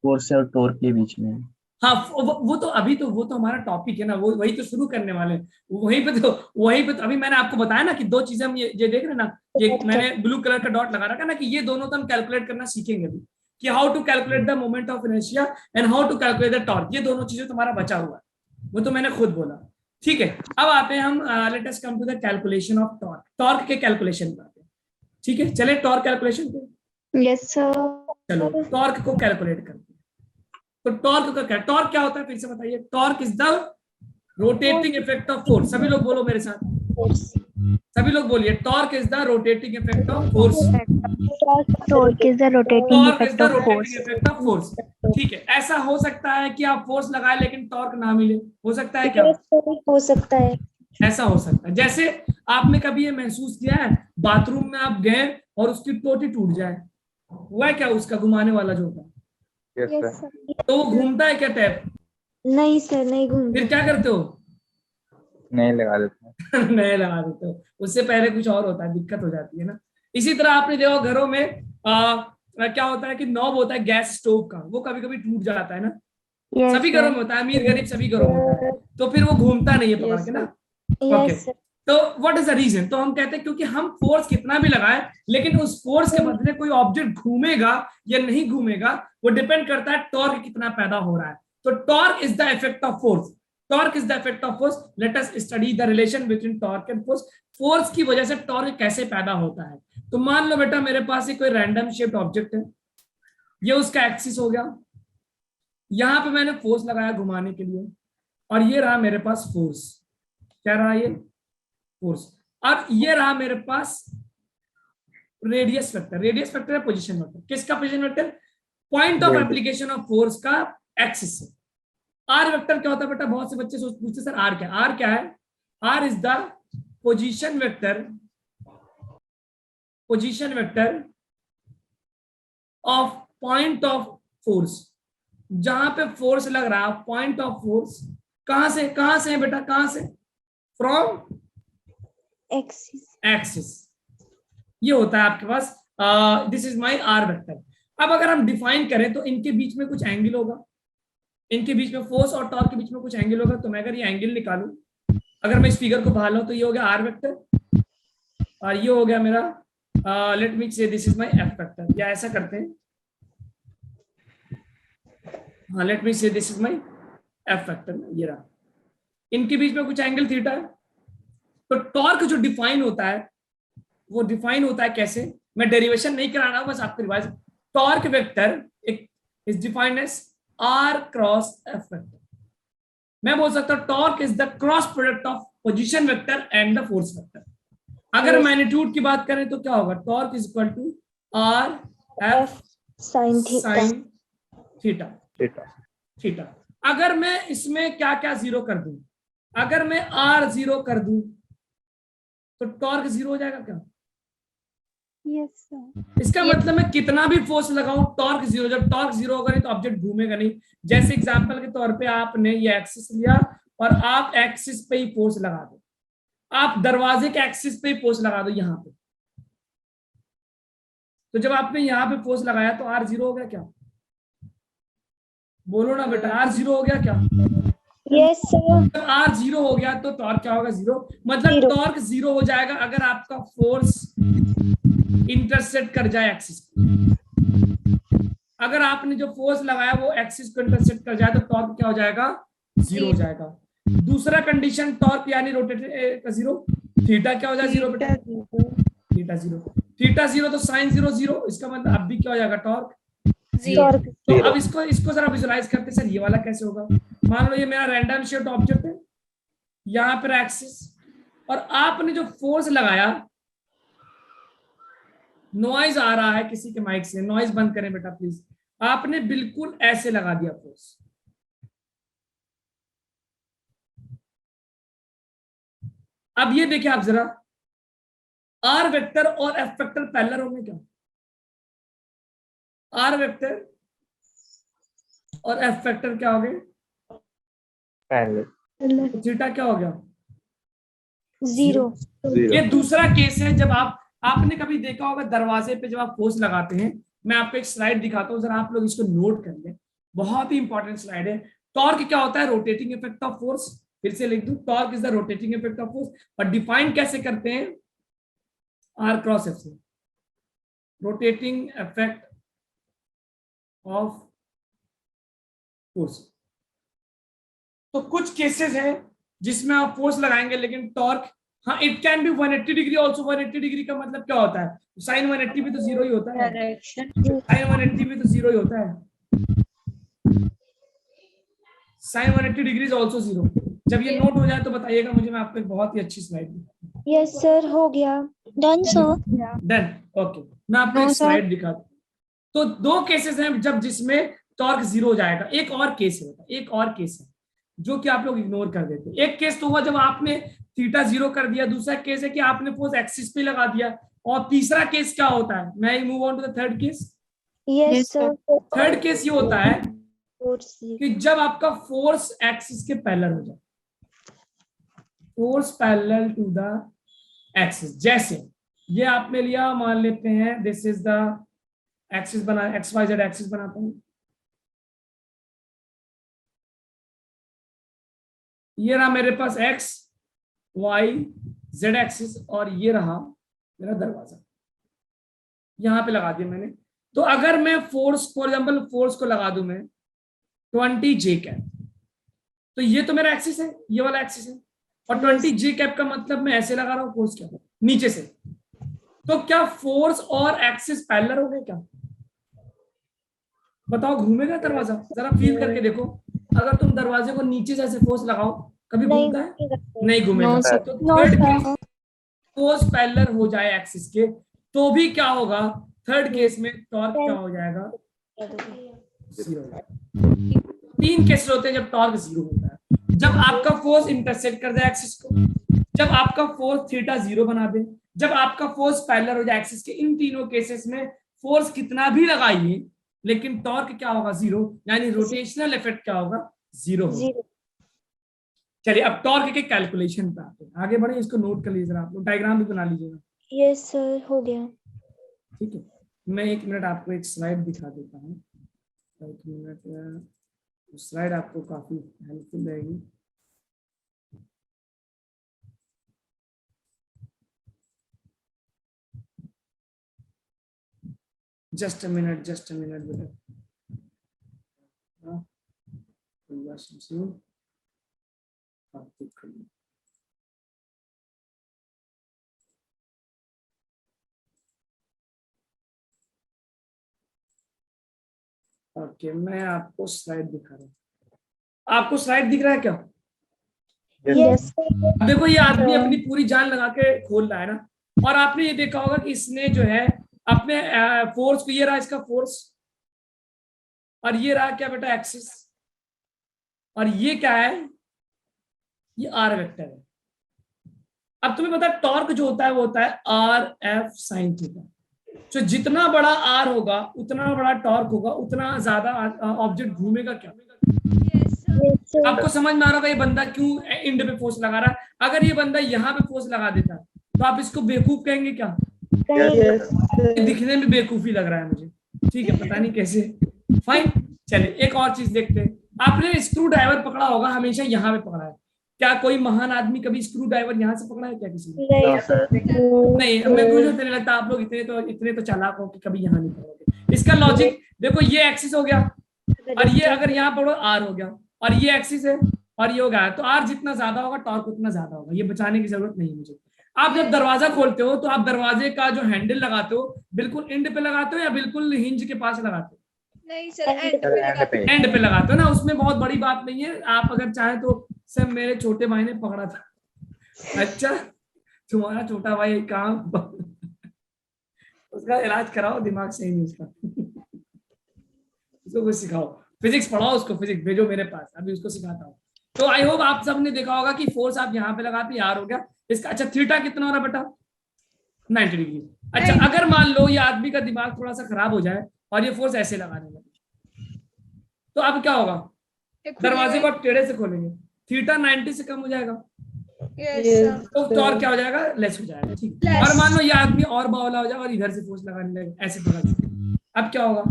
फोर्स और टॉर्क के बीच में। हाँ, वो तो अभी तो वो तो हमारा टॉपिक है ना, वो वही तो शुरू करने वाले हैं। वहीं पे तो अभी मैंने आपको बताया ना कि 2 चीजें हम ये देख रहे हैं ना, ये मैंने ब्लू कलर का डॉट लगा रखा ना कि ये दोनों तो हम कैलकुलेट करना सीखेंगे अभी, कि how to calculate the moment of inertia and how to calculate the torque. ये दोनों चीजें तुम्हारा बचा हुआ है, वो तो मैंने खुद बोला। ठीक है, अब आते हैं हम, let us come to the calculation of torque. Torque के कैलकुलेशन पे आते हैं। ठीक है, चले टॉर्क कैलकुलेशन पे। Yes, sir. चलो टॉर्क को कैलकुलेट करते हैं। तो टॉर्क क्या होता है, फिर से बताइए? Torque is the rotating effect of force. सभी लोग बोलो मेरे साथ, सभी लोग बोलिए, torque is the rotating effect of force. Torque is the rotating torque is effect the of rotating force. Effect of force. ठीक है, ऐसा हो सकता है कि आप फोर्स लगाए लेकिन टॉर्क ना मिले, हो सकता है क्या? Yes, sir. हो सकता है। ऐसा हो सकता है। जैसे आपने कभी ये महसूस किया है, बाथरूम में आप गए और उसकी टोटी टूट जाए, हुआ है क्या उसका घुमाने वाला जो होता है? Yes, Yes, sir. sir. तो वो घूमता है क्या टैप? नहीं सर, नहीं फिर घूमता। क्या करते हो? नहीं लगा देते हैं। नए लगा देते हो, उससे पहले कुछ और होता है, दिक्कत हो जाती है ना। इसी तरह आपने देखो घरों में क्या होता है कि नॉब होता है गैस स्टोव का, वो कभी कभी टूट जाता है ना। Yes, सभी sir. घरों में होता है, अमीर गरीब सभी घरों में होता है, तो फिर वो घूमता नहीं है पकड़ Yes, के ना। Yes, okay, sir. तो व्हाट इज द रीजन? तो हम कहते हैं क्योंकि हम फोर्स कितना भी लगाएं, लेकिन उस फोर्स के बदले कोई ऑब्जेक्ट घूमेगा या नहीं घूमेगा, वो डिपेंड करता है टॉर्क कितना पैदा हो रहा है। तो torque is the effect of force. Torque is the effect of force. Let us study the relation between torque and force. Force की वजह से टॉर्क कैसे पैदा होता है। तो मान लो बेटा मेरे पास कोई रैंडम शेप्ड ऑब्जेक्ट है, ये उसका एक्सिस हो गया, यहां पे मैंने फोर्स लगाया घुमाने के लिए, और ये रहा मेरे पास फोर्स। क्या रहा? ये फोर्स। और ये रहा मेरे पास रेडियस वेक्टर। रेडियस वेक्टर है पोजीशन वेक्टर। किसका position vector? Point of application of force का एक्सिस से। आर वेक्टर क्या होता है बेटा? बहुत से बच्चे पूछते सर आर क्या? आर क्या है? R is the position vector, position vector of point of force. जहां पे फोर्स लग रहा है, पॉइंट ऑफ फोर्स कहां से है बेटा? कहां से? From axis. ये होता है आपके पास, this is my R vector. अब अगर हम डिफाइन करें तो इनके बीच में कुछ एंगल होगा, इनके बीच में फोर्स और टॉर्क के बीच में कुछ एंगल होगा। तो मैं अगर ये एंगल निकालूं, अगर मैं इस फिगर को बाहर लाऊं, तो ये हो गया आर वेक्टर, और ये हो गया मेरा, लेट मी से this is my F vector. या ऐसा करते हैं, हाँ, लेट मी से this is my F vector. ये रहा, इनके बीच में कुछ एंगल थीटा है, तो टॉर्क जो डिफाइन होता है वो डिफाइन होता है कैसे, मैं डेरिवेशन नहीं करा रहा हूं, बस आपको revise. Torque vector is defined as R cross F vector. मैं बोल सकता हूं torque is the cross product of position vector and the force vector. अगर मैग्नीट्यूड की बात करें तो क्या होगा, torque is equal to R F sine theta theta. अगर मैं इसमें क्या क्या जीरो कर दूं, अगर मैं आर जीरो कर दूं तो टॉर्क जीरो हो जाएगा क्या? Yes sir. इसका मतलब मैं कितना भी फोर्स लगाऊं टॉर्क जीरो, जब टॉर्क जीरो होगा नहीं तो ऑब्जेक्ट घूमेगा नहीं। जैसे एग्जांपल के तौर पे आपने ये एक्सिस लिया और आप एक्सिस पे ही फोर्स लगा दो, आप दरवाजे के एक्सिस पे ही फोर्स लगा दो यहां पे, तो जब आपने यहां पे फोर्स लगाया तो आर जीरो हो गया क्या? बोलो ना बेटा, आर जीरो हो गया क्या? Yes sir. जब आर जीरो हो गया तो टॉर्क क्या होगा? जीरो। मतलब टॉर्क जीरो हो जाएगा अगर आपका फोर्स इंटरसेप्ट कर जाए एक्सिस को। अगर आपने जो फोर्स लगाया वो एक्सिस को इंटरसेप्ट कर जाए तो टॉर्क क्या हो जाएगा? जीरो हो जाएगा। दूसरा कंडीशन टॉर्क यानी रोटेटेड जीरो, थीटा क्या हो जाएगा? जीरो बेटा, थीटा जीरो। थीटा जीरो तो साइन जीरो जीरो, इसका मतलब अब भी क्या हो जाएगा? Torque zero. तो अब इसको जरा विजुलाइज करते सर, ये वाला कैसे होगा? मान लो ये मेरा रैंडम शेप्ड ऑब्जेक्ट है, यहां पर एक्सिस, और आपने जो फोर्स लगाया, नॉइज आ रहा है किसी के माइक से, नॉइज बंद करें बेटा प्लीज। आपने बिल्कुल ऐसे लगा दिया फोर्स, अब ये देखिए आप जरा, आर वेक्टर और एफ वेक्टर पैरेलल होंगे क्या? आर वेक्टर और एफ वेक्टर क्या हो गए? पैरेलल। तो थीटा क्या हो गया? जीरो। ये दूसरा केस है जब आपने कभी देखा होगा दरवाजे पे जब आप फोर्स लगाते हैं, मैं आपको एक स्लाइड दिखाता हूं, जरा आप लोग इसको नोट कर लें, बहुत ही इंपॉर्टेंट स्लाइड है। टॉर्क क्या होता है? Rotating effect of force. फिर से लिख दूं, torque is the rotating effect of force. और डिफाइन कैसे करते हैं? आर क्रॉस एफ से, रोटेटिंग इफेक्ट ऑफ फोर्स। तो कुछ केसेस हैं जिसमें आप फोर्स लगाएंगे लेकिन टॉर्क, हाँ it can be 180 degree also. 180 degree का मतलब क्या होता है? साइन 180 भी तो जीरो ही होता है, साइन 180 भी तो जीरो ही होता है, sine 180 degree is also zero. जब ये नोट हो जाए तो बताइएगा मुझे, मैं आपको एक बहुत ही अच्छी स्लाइड। यस सर, हो गया। Done sir. Done, okay. मैं आपको एक स्लाइड दिखा दूं। तो दो केसेस हैं जब जिसमें टॉर्क जीरो हो जाएगा। एक और केस है, एक और केस है जो कि आप लोग इग्नोर कर देते हैं। एक केस तो हुआ जब आपने थीटा जीरो कर दिया, दूसरा केस है कि आपने फोर्स एक्सिस पे लगा दिया, और तीसरा केस क्या होता है? मैं move on to the third case. Yes sir. Third case ये होता है कि जब आपका फोर्स एक्सिस के पैरेलल हो जाए, force parallel to the axis. जैसे ये आपने लिया, मान लेते हैं दिस इज द एक्सिस बना, एक्स वाई जेड एक्सिस बनाता हूं, ये रहा मेरे पास एक्स वाई जेड एक्सिस, और ये रहा मेरा दरवाजा, यहां पे लगा दिया मैंने। तो अगर मैं फोर्स, फॉर एग्जांपल फोर्स को लगा दूं मैं 20 जे कैप, तो ये तो मेरा एक्सिस है, ये वाला एक्सिस है, और 20 जे कैप का मतलब मैं ऐसे लगा रहा हूं फोर्स, क्या नीचे से। तो क्या फोर्स और एक्सिस पैरेलल हो गए क्या? बताओ, घूमेगा दरवाजा? जरा फील करके देखो, अगर तुम दरवाजे को नीचे से ऐसे फोर्स लगाओ, कभी घूमता है? नहीं घूमेगा। तो थर्ड केस, फोर्स पैरेलल हो जाए एक्सिस के तो भी क्या होगा? थर्ड केस में टॉर्क क्या हो जाएगा? जीरो। तीन केसेस होते हैं जब टॉर्क जीरो होता है। जब आपका फोर्स इंटरसेक्ट कर जाए एक्सिस को, जब आपका फोर्स थीटा जीरो बना दे, जब आपका फोर्स पैरेलल हो जाए एक्सिस के। इन तीनों केसेस में फोर्स कितना भी लगाइए लेकिन टॉर्क क्या होगा? जीरो, यानी रोटेशनल इफेक्ट क्या होगा? जीरो होगा। चलिए अब टॉर्क के कैलकुलेशन पे आते हैं, आगे बढ़े, इसको नोट कर लीजिए आप लोग, डायग्राम भी बना लीजिएगा। यस सर, हो गया। ठीक है, मैं एक मिनट आपको एक स्लाइड दिखा देता हूँ, एक मिनट, स्लाइड आपको काफी हेल्पफुल रहेगी। जस्ट अ मिनट बेटा, ओके, मैं आपको स्लाइड दिखा रहा हूँ। आपको स्लाइड दिख रहा है क्या? यस अब देखो ये आदमी अपनी पूरी जान लगा के खोल रहा है ना, और आपने ये देखा होगा कि इसने जो है अपने फोर्स को, ये रहा इसका फोर्स, और ये रहा क्या बेटा एक्सिस, और ये क्या है, ये आर वेक्टर है। अब तुम्हें पता है टॉर्क जो होता है वो होता है आर एफ साइन थीटा। तो जितना बड़ा आर होगा उतना बड़ा टॉर्क होगा, उतना ज्यादा ऑब्जेक्ट घूमेगा। क्या आपको समझ में आ रहा होगा ये बंदा क्यों इंड पे फोर्स लगा रहा है? अगर ये बंदा यहाँ पे फोर्स लगा देता तो आप इसको बेवकूफ कहेंगे क्या? दिखने में बेवकूफी लग रहा है मुझे, ठीक है, पता नहीं कैसे। फाइन, चलिए एक और चीज देखते हैं। आपने स्क्रू ड्राइवर पकड़ा होगा, हमेशा यहाँ पे पकड़ा है। क्या कोई महान आदमी कभी स्क्रू ड्राइवर यहाँ से पकड़ा है क्या किसी ने? नहीं, मुझे नहीं लगता आप लोग इतने तो चालाक हो कि कभी यहाँ नहीं पकड़ोगे। इसका लॉजिक देखो, ये एक्सिस हो गया, और ये अगर यहाँ पकड़ो आर हो गया, और ये एक्सिस है, और ये हो गया, तो आर जितना ज्यादा होगा टॉर्क उतना ज्यादा होगा। ये बचाने की जरूरत नहीं मुझे। आप जब दरवाजा खोलते हो तो आप दरवाजे का जो हैंडल लगाते हो बिल्कुल एंड पे लगाते हो या बिल्कुल हिंज के पास लगाते हो? नहीं सर, एंड पे लगाते हो ना, उसमें बहुत बड़ी बात नहीं है। आप अगर चाहे तो, सर मेरे छोटे भाई ने पकड़ा था। अच्छा, तुम्हारा छोटा भाई कहाँ? उसका इलाज कराओ, दिमाग सही नहीं उसका। उसको कुछ सिखाओ, फिजिक्स पढ़ाओ उसको, फिजिक्स भेजो मेरे पास, अभी उसको सिखाता हूँ। तो आई होप आप सबने देखा होगा कि फोर्स आप यहाँ पे लगाते यार हो गया इसका। अच्छा, थीटा कितना हो रहा बेटा? 90 डिग्री। अच्छा, अगर मान लो ये आदमी का दिमाग थोड़ा सा खराब हो जाए और ये फोर्स ऐसे लगाने लगे, तो अब क्या होगा? दरवाजे को आप टेढ़े से खोलेंगे, थीटा 90 से कम हो जाएगा, तो टॉर्क क्या हो जाएगा? लेस हो जाएगा, ठीक। और मान लो ये आदमी और बावला हो जाए और इधर से फोर्स लगाने लगे, ऐसे पकड़, अब क्या होगा?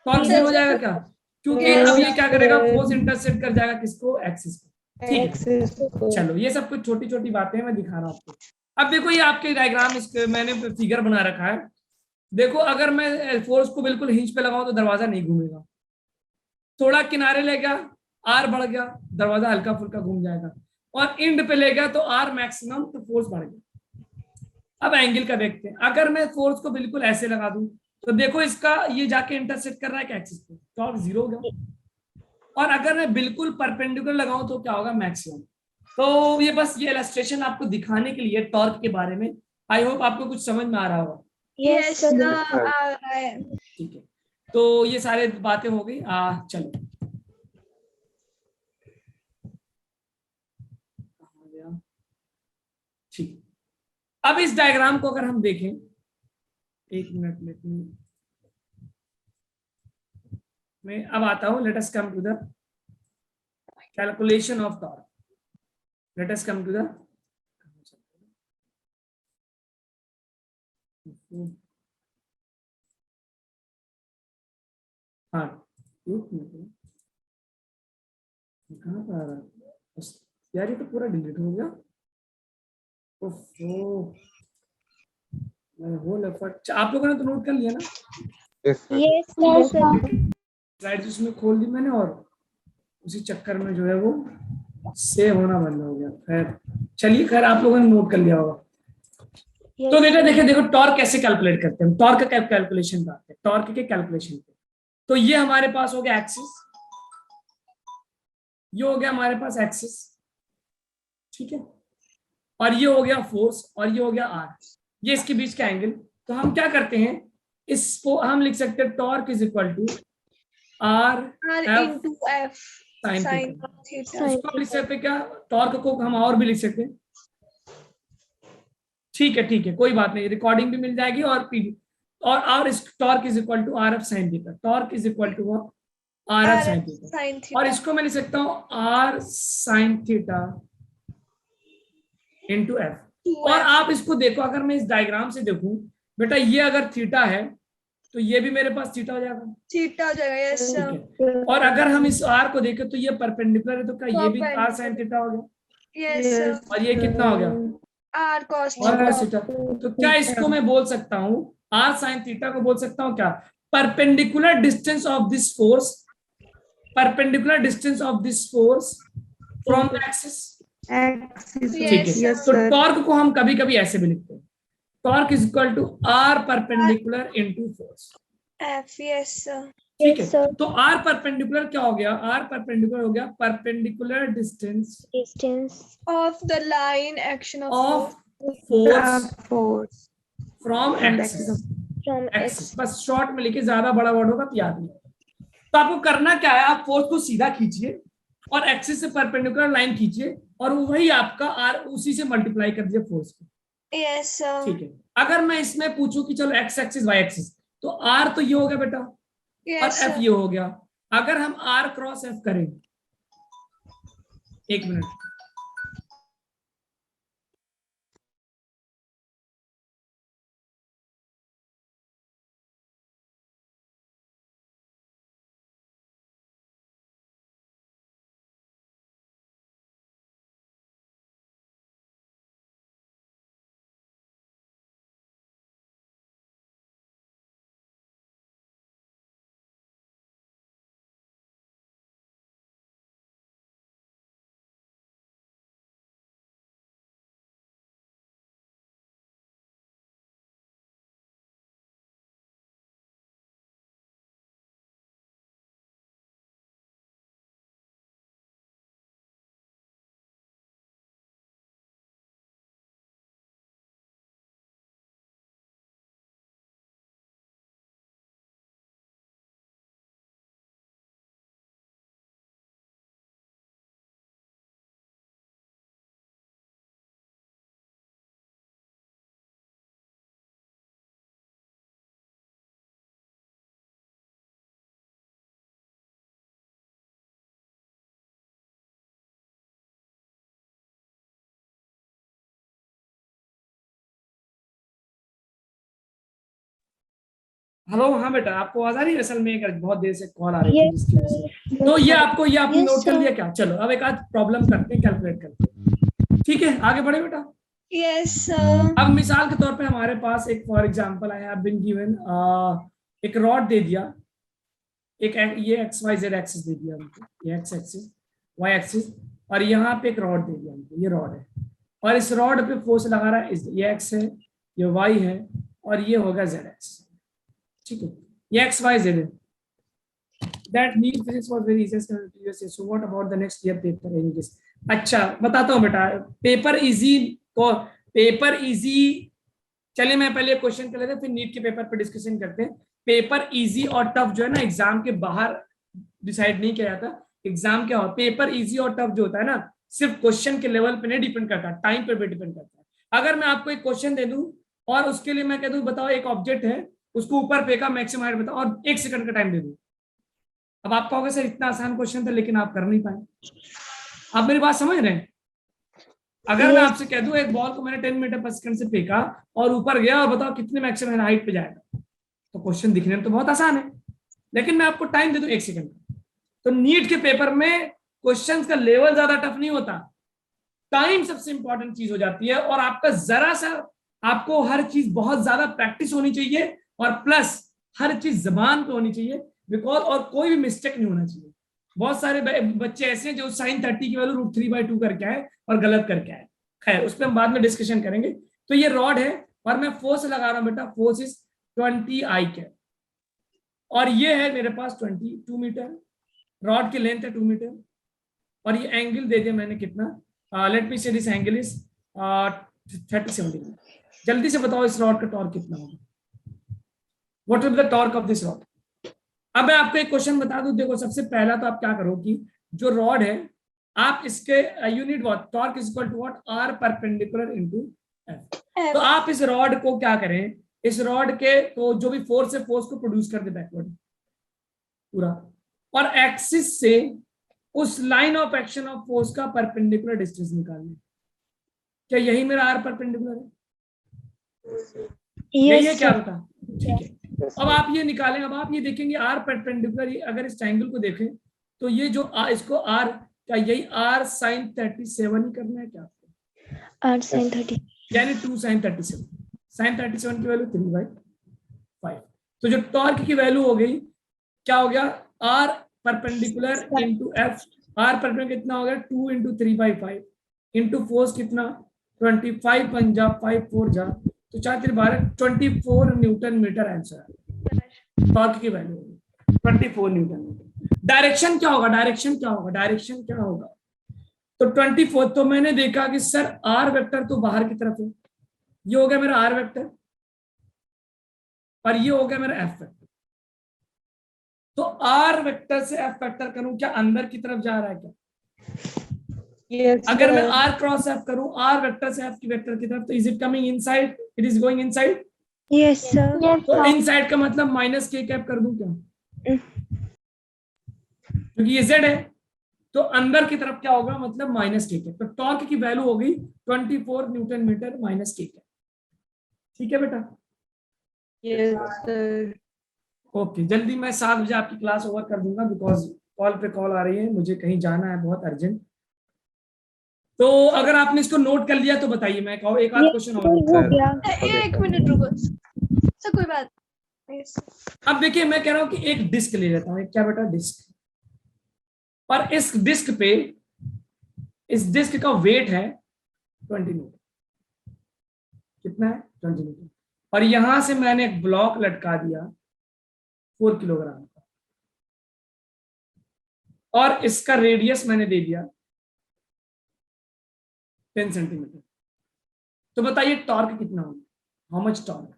टॉर्क से हो जाएगा क्या? क्योंकि अब ये क्या करेगा? फोर्स इंटरसेप्ट कर जाएगा किसको? एक्सिस को, ठीक है। चलो, ये सब कुछ छोटी छोटी बातें मैं दिखा रहा हूँ आपको। अब देखो ये आपके डायग्राम, मैंने फिगर बना रखा है। देखो, अगर मैं फोर्स को बिल्कुल हिंज पे लगाऊं तो दरवाजा नहीं घूमेगा, थोड़ा किनारे ले गया आर बढ़ गया, दरवाजा हल्का फुल्का घूम जाएगा, और एंड पे ले गया तो आर मैक्सिमम, तो फोर्स बढ़ गया। अब एंगल का देखते हैं। अगर मैं फोर्स को बिल्कुल ऐसे लगा दूं तो देखो इसका ये जाके इंटरसेक्ट कर रहा है क्या एक्सिस पे, टॉर्क 0 हो गया। और अगर मैं बिल्कुल परपेंडिकुलर लगाऊं तो क्या होगा? मैक्सिमम। तो ये बस ये इलस्ट्रेशन आपको दिखाने के लिए टॉर्क के बारे में। आई होप आपको कुछ समझ में आ रहा होगा। यस ठीक है, तो ये सारे बातें हो गई। चलो, ठीक। अब इस डायग्राम को अगर हम देखें, एक मिनट में मैं अब आता हूं। Let us come to the calculation of torque. Let us come to the, हाँ, कहाँ पर आ रहा है यार? ये तो पूरा डिलीट हो गया। आप लोगों ने तो नोट कर लिया ना? Yes sir. स्लाइड्स उसमें खोल दी मैंने, और उसी चक्कर में जो है वो सेव होना बंद हो गया। खैर चलिए, खैर आप लोगों ने नोट कर लिया होगा। तो बेटा देखो टॉर्क कैसे कैलकुलेट करते हैं। टॉर्क का कैलकुलेशन करते हैं, टॉर्क के कैलकुलेशन पे। तो ये हमारे पास हो गया एक्सिस, ये हो गया हमारे पास एक्सिस, ठीक है, और ये हो गया फोर्स, और ये हो गया आर, ये इसके बीच का एंगल। तो हम क्या करते हैं, इसको हम लिख सकते हैं torque is equal to R into F sine theta. इसको लिख सकते हैं क्या? टॉर्क को हम और भी लिख सकते हैं, ठीक है, कोई बात नहीं, रिकॉर्डिंग भी मिल जाएगी और पीडी। और R is torque is equal to R F sine theta. Torque is equal to R F sine theta, और इसको मैं लिख सकता हूं R sine theta into F. और आप इसको देखो, अगर मैं इस डायग्राम से देखूं बेटा, ये अगर थीटा है तो ये भी मेरे पास थीटा हो जाएगा, थीटा हो जाएगा। Yes sir. और अगर हम इस आर को देखें तो ये परपेंडिकुलर है, तो क्या ये भी आर साइन थीटा हो गया? Yes sir. और ये कितना हो गया? R cos theta. तो क्या इसको मैं बोल सकता हूं, आर साइन थीटा को बोल सकता हूं क्या? Perpendicular distance of this force, perpendicular distance of this force from the axis, ठीक है। तो टॉर्क को हम कभी कभी ऐसे भी लिखते हैं, torque is equal to R perpendicular into force, F. Yes sir. ठीक Yes, है, sir. तो आर परपेंडिकुलर क्या हो गया, आर परपेंडिकुलर हो गया perpendicular distance Distance Of the line action of of force. Force force from from the axis, axis from axis X. बस short में लिखे, ज्यादा बड़ा वर्ड होगा तो याद नहीं। तो आपको करना क्या है, आप फोर्स को सीधा खींचिए और एक्सिस से परपेंडिकुलर लाइन खींचिए और वही आपका आर, उसी से मल्टीप्लाई कर दीजिए फोर्स को। Yes, sir. ठीक है, अगर मैं इसमें पूछूं कि चलो एक्स एक्सिस वाई एक्सिस, तो आर तो ये हो गया बेटा और Yes, एफ sir. ये हो गया। अगर हम आर क्रॉस एफ करें, एक मिनट, हेलो, हाँ बेटा आपको आवाज आ रही है? असल में एक बहुत देर से कॉल आ रही थी Yes, जिसकी वजह से। तो ये आपको Yes, नोट कर sir. लिया क्या? चलो अब एक आध प्रॉब्लम करते हैं, कैलकुलेट करते हैं। ठीक है, आगे बढ़े बेटा। Yes, sir. अब मिसाल के तौर पे हमारे पास एक for example I have been given एक रॉड दे दिया, एक ये एक्स वाई जेड एक्सिस दे दिया हमको, ये एक्स एक्सिस वाई एक्सिस, और यहाँ पे एक रॉड दे दिया हमको, ये रॉड है और इस रॉड पे फोर्स लगा रहा है, ये एक्स है, ये वाई है और ये होगा जेड एक्स। ठीक है, ये एक्स वाई जेड है। That NEET physics was very easy previously. So what about the next year paper in this? अच्छा बताता हूँ बेटा, पेपर इजी को पेपर इजी, चलिए मैं पहले क्वेश्चन कर लेते हैं फिर नीट के पेपर पर डिस्कशन करते हैं। पेपर इजी और टफ जो है ना एग्जाम के बाहर डिसाइड नहीं किया जाता। एग्जाम क्या हो, पेपर इजी और टफ जो होता है ना सिर्फ क्वेश्चन के लेवल पे नहीं डिपेंड करता, टाइम पे भी डिपेंड करता है। अगर मैं आपको एक क्वेश्चन दे दूं और उसके लिए मैं कह दूं बताओ एक ऑब्जेक्ट है, उसको ऊपर फेंका, मैक्सिमम हाइट बताओ और 1 सेकंड का टाइम दे दूं, अब आप कहोगे सर इतना आसान क्वेश्चन था लेकिन आप कर नहीं पाए। आप मेरी बात समझ रहे हैं? अगर मैं आपसे कह दूं एक बॉल को मैंने 10 मीटर पर सेकंड से फेंका और ऊपर गया और बताओ कितने मैक्सिमम हाइट पे जाएगा, तो क्वेश्चन दिखने में तो बहुत आसान है, लेकिन मैं आपको टाइम दे दूं 1 सेकंड। तो नीट के पेपर में क्वेश्चन का लेवल ज्यादा टफ नहीं होता, टाइम सबसे इंपॉर्टेंट चीज हो जाती है और आपका जरा सा आपको हर चीज बहुत ज्यादा प्रैक्टिस होनी चाहिए और प्लस हर चीज जबान पे होनी चाहिए, बिकॉज और कोई भी मिस्टेक नहीं होना चाहिए। बहुत सारे बच्चे ऐसे हैं जो sin 30 की वैल्यू √3/2 करके आए और गलत करके आए, खैर उस पर हम बाद में डिस्कशन करेंगे। तो ये रॉड है और मैं फोर्स लगा रहा हूं बेटा, फोर्स इज 20 I कैप और ये है मेरे पास 22 मीटर, रॉड की लेंथ है 2 मीटर और ये एंगल दे दिया मैंने कितना, लेट मी से दिस एंगल इज 37 डिग्री। जल्दी से बताओ इस रॉड का टॉर्क कितना होगा, what will be the torque of this rod. अब मैं आपको एक क्वेश्चन बता दूं, देखो सबसे पहला तो आप क्या करो कि जो रॉड है आप इसके unit what, torque is equal to what, R perpendicular into F. तो आप इस रॉड को क्या करें, इस रॉड के तो जो भी फोर्स है फोर्स को प्रोड्यूस कर दे बैकवर्ड पूरा, और एक्सिस से उस line of action of force का परपेंडिकुलर डिस्टेंस निकालना। क्या यही मेरा आर परपेंडिकुलर है? यही है क्या बता? ठीक है, अब आप ये निकालें, अब आप ये देखेंगे आर परपेंडिकुलर, अगर इस ट्रायंगल को देखें तो ये जो इसको आर, क्या यही आर sin 37 ही करना है क्या आपको? R sin 30 यानी 2 sin 37, sin 37 की वैल्यू 3/5। तो जो टॉर्क की वैल्यू हो गई क्या हो गया, R perpendicular into F, R perpendicular कितना हो गया 2 × 3/5 इंटू फोर्स कितना 25 पंजा 5 4 जा, तो 4 3 12 24 न्यूटन मीटर आंसर टॉर्क की वैल्यू होगी। 24 न्यूटन मीटर। डायरेक्शन क्या होगा, डायरेक्शन क्या होगा, डायरेक्शन क्या होगा? तो 24, तो मैंने देखा कि सर आर वेक्टर तो बाहर की तरफ है, ये हो गया मेरा आर वेक्टर और ये हो गया मेरा एफ वेक्टर। तो आर वेक्टर से एफ वेक्टर करूं, क्या अंदर की तरफ जा रहा है क्या? Yes, अगर मैं sir. आर क्रॉस एफ करूं, आर वेक्टर से एफ की वेक्टर की तरफ, तो is it coming inside? It is going inside. Yes, sir. तो इनसाइड का मतलब माइनस के कैप कर दूं क्या, क्योंकि ये जेड है, तो अंदर की तरफ क्या होगा, मतलब माइनस के कैप। तो टॉर्क की वैल्यू होगी 24 न्यूटन मीटर माइनस के कैप। ठीक है बेटा? Yes, sir. ओके, जल्दी मैं 7 बजे आपकी क्लास ओवर कर दूंगा, बिकॉज कॉल पे कॉल आ रही है, मुझे कहीं जाना है बहुत अर्जेंट। तो अगर आपने इसको नोट कर लिया तो बताइए, मैं कहूँ एक आध क्वेश्चन और। हो गया. एक मिनट रुको सर, कोई बात नहीं। Yes. अब देखिए, मैं कह रहा हूं कि एक डिस्क ले लेता हूं, एक क्या बेटा, डिस्क। और इस डिस्क पे, इस डिस्क का वेट है 20 न्यूटन। कितना है? 20 न्यूटन। और यहां से मैंने एक ब्लॉक लटका दिया 4 किलोग्राम का, और इसका रेडियस मैंने दे दिया 10 सेंटीमीटर। तो बताइए टॉर्क कितना होगा, how much torque,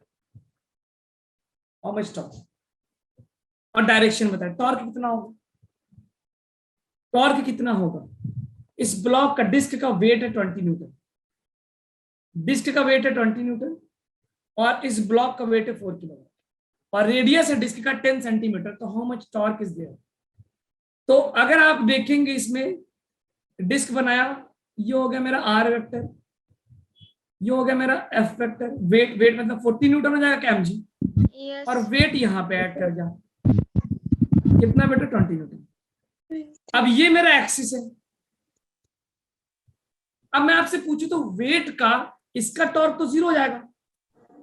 how much torque. और डायरेक्शन बताए, टॉर्क कितना होगा, टॉर्क कितना होगा। इस ब्लॉक का, डिस्क का वेट है 20 न्यूटन, डिस्क का वेट है 20 न्यूटन, और इस ब्लॉक का वेट है 4 किलोग्राम, और रेडियस है डिस्क का 10 सेंटीमीटर। तो how much torque is there. तो अगर आप देखेंगे, इसमें डिस्क बनाया, ये हो गया मेरा आर वेक्टर, ये हो गया मेरा एफ वेक्टर। वेट, वेट मतलब 40 न्यूटन हो जाएगा क्या एम जी, Yes. और वेट यहां पे ऐड कर जा, कितना बेटा, 20 न्यूटन। अब ये मेरा एक्सिस है। अब मैं आपसे पूछूं तो वेट का, इसका टॉर्क तो 0 हो जाएगा।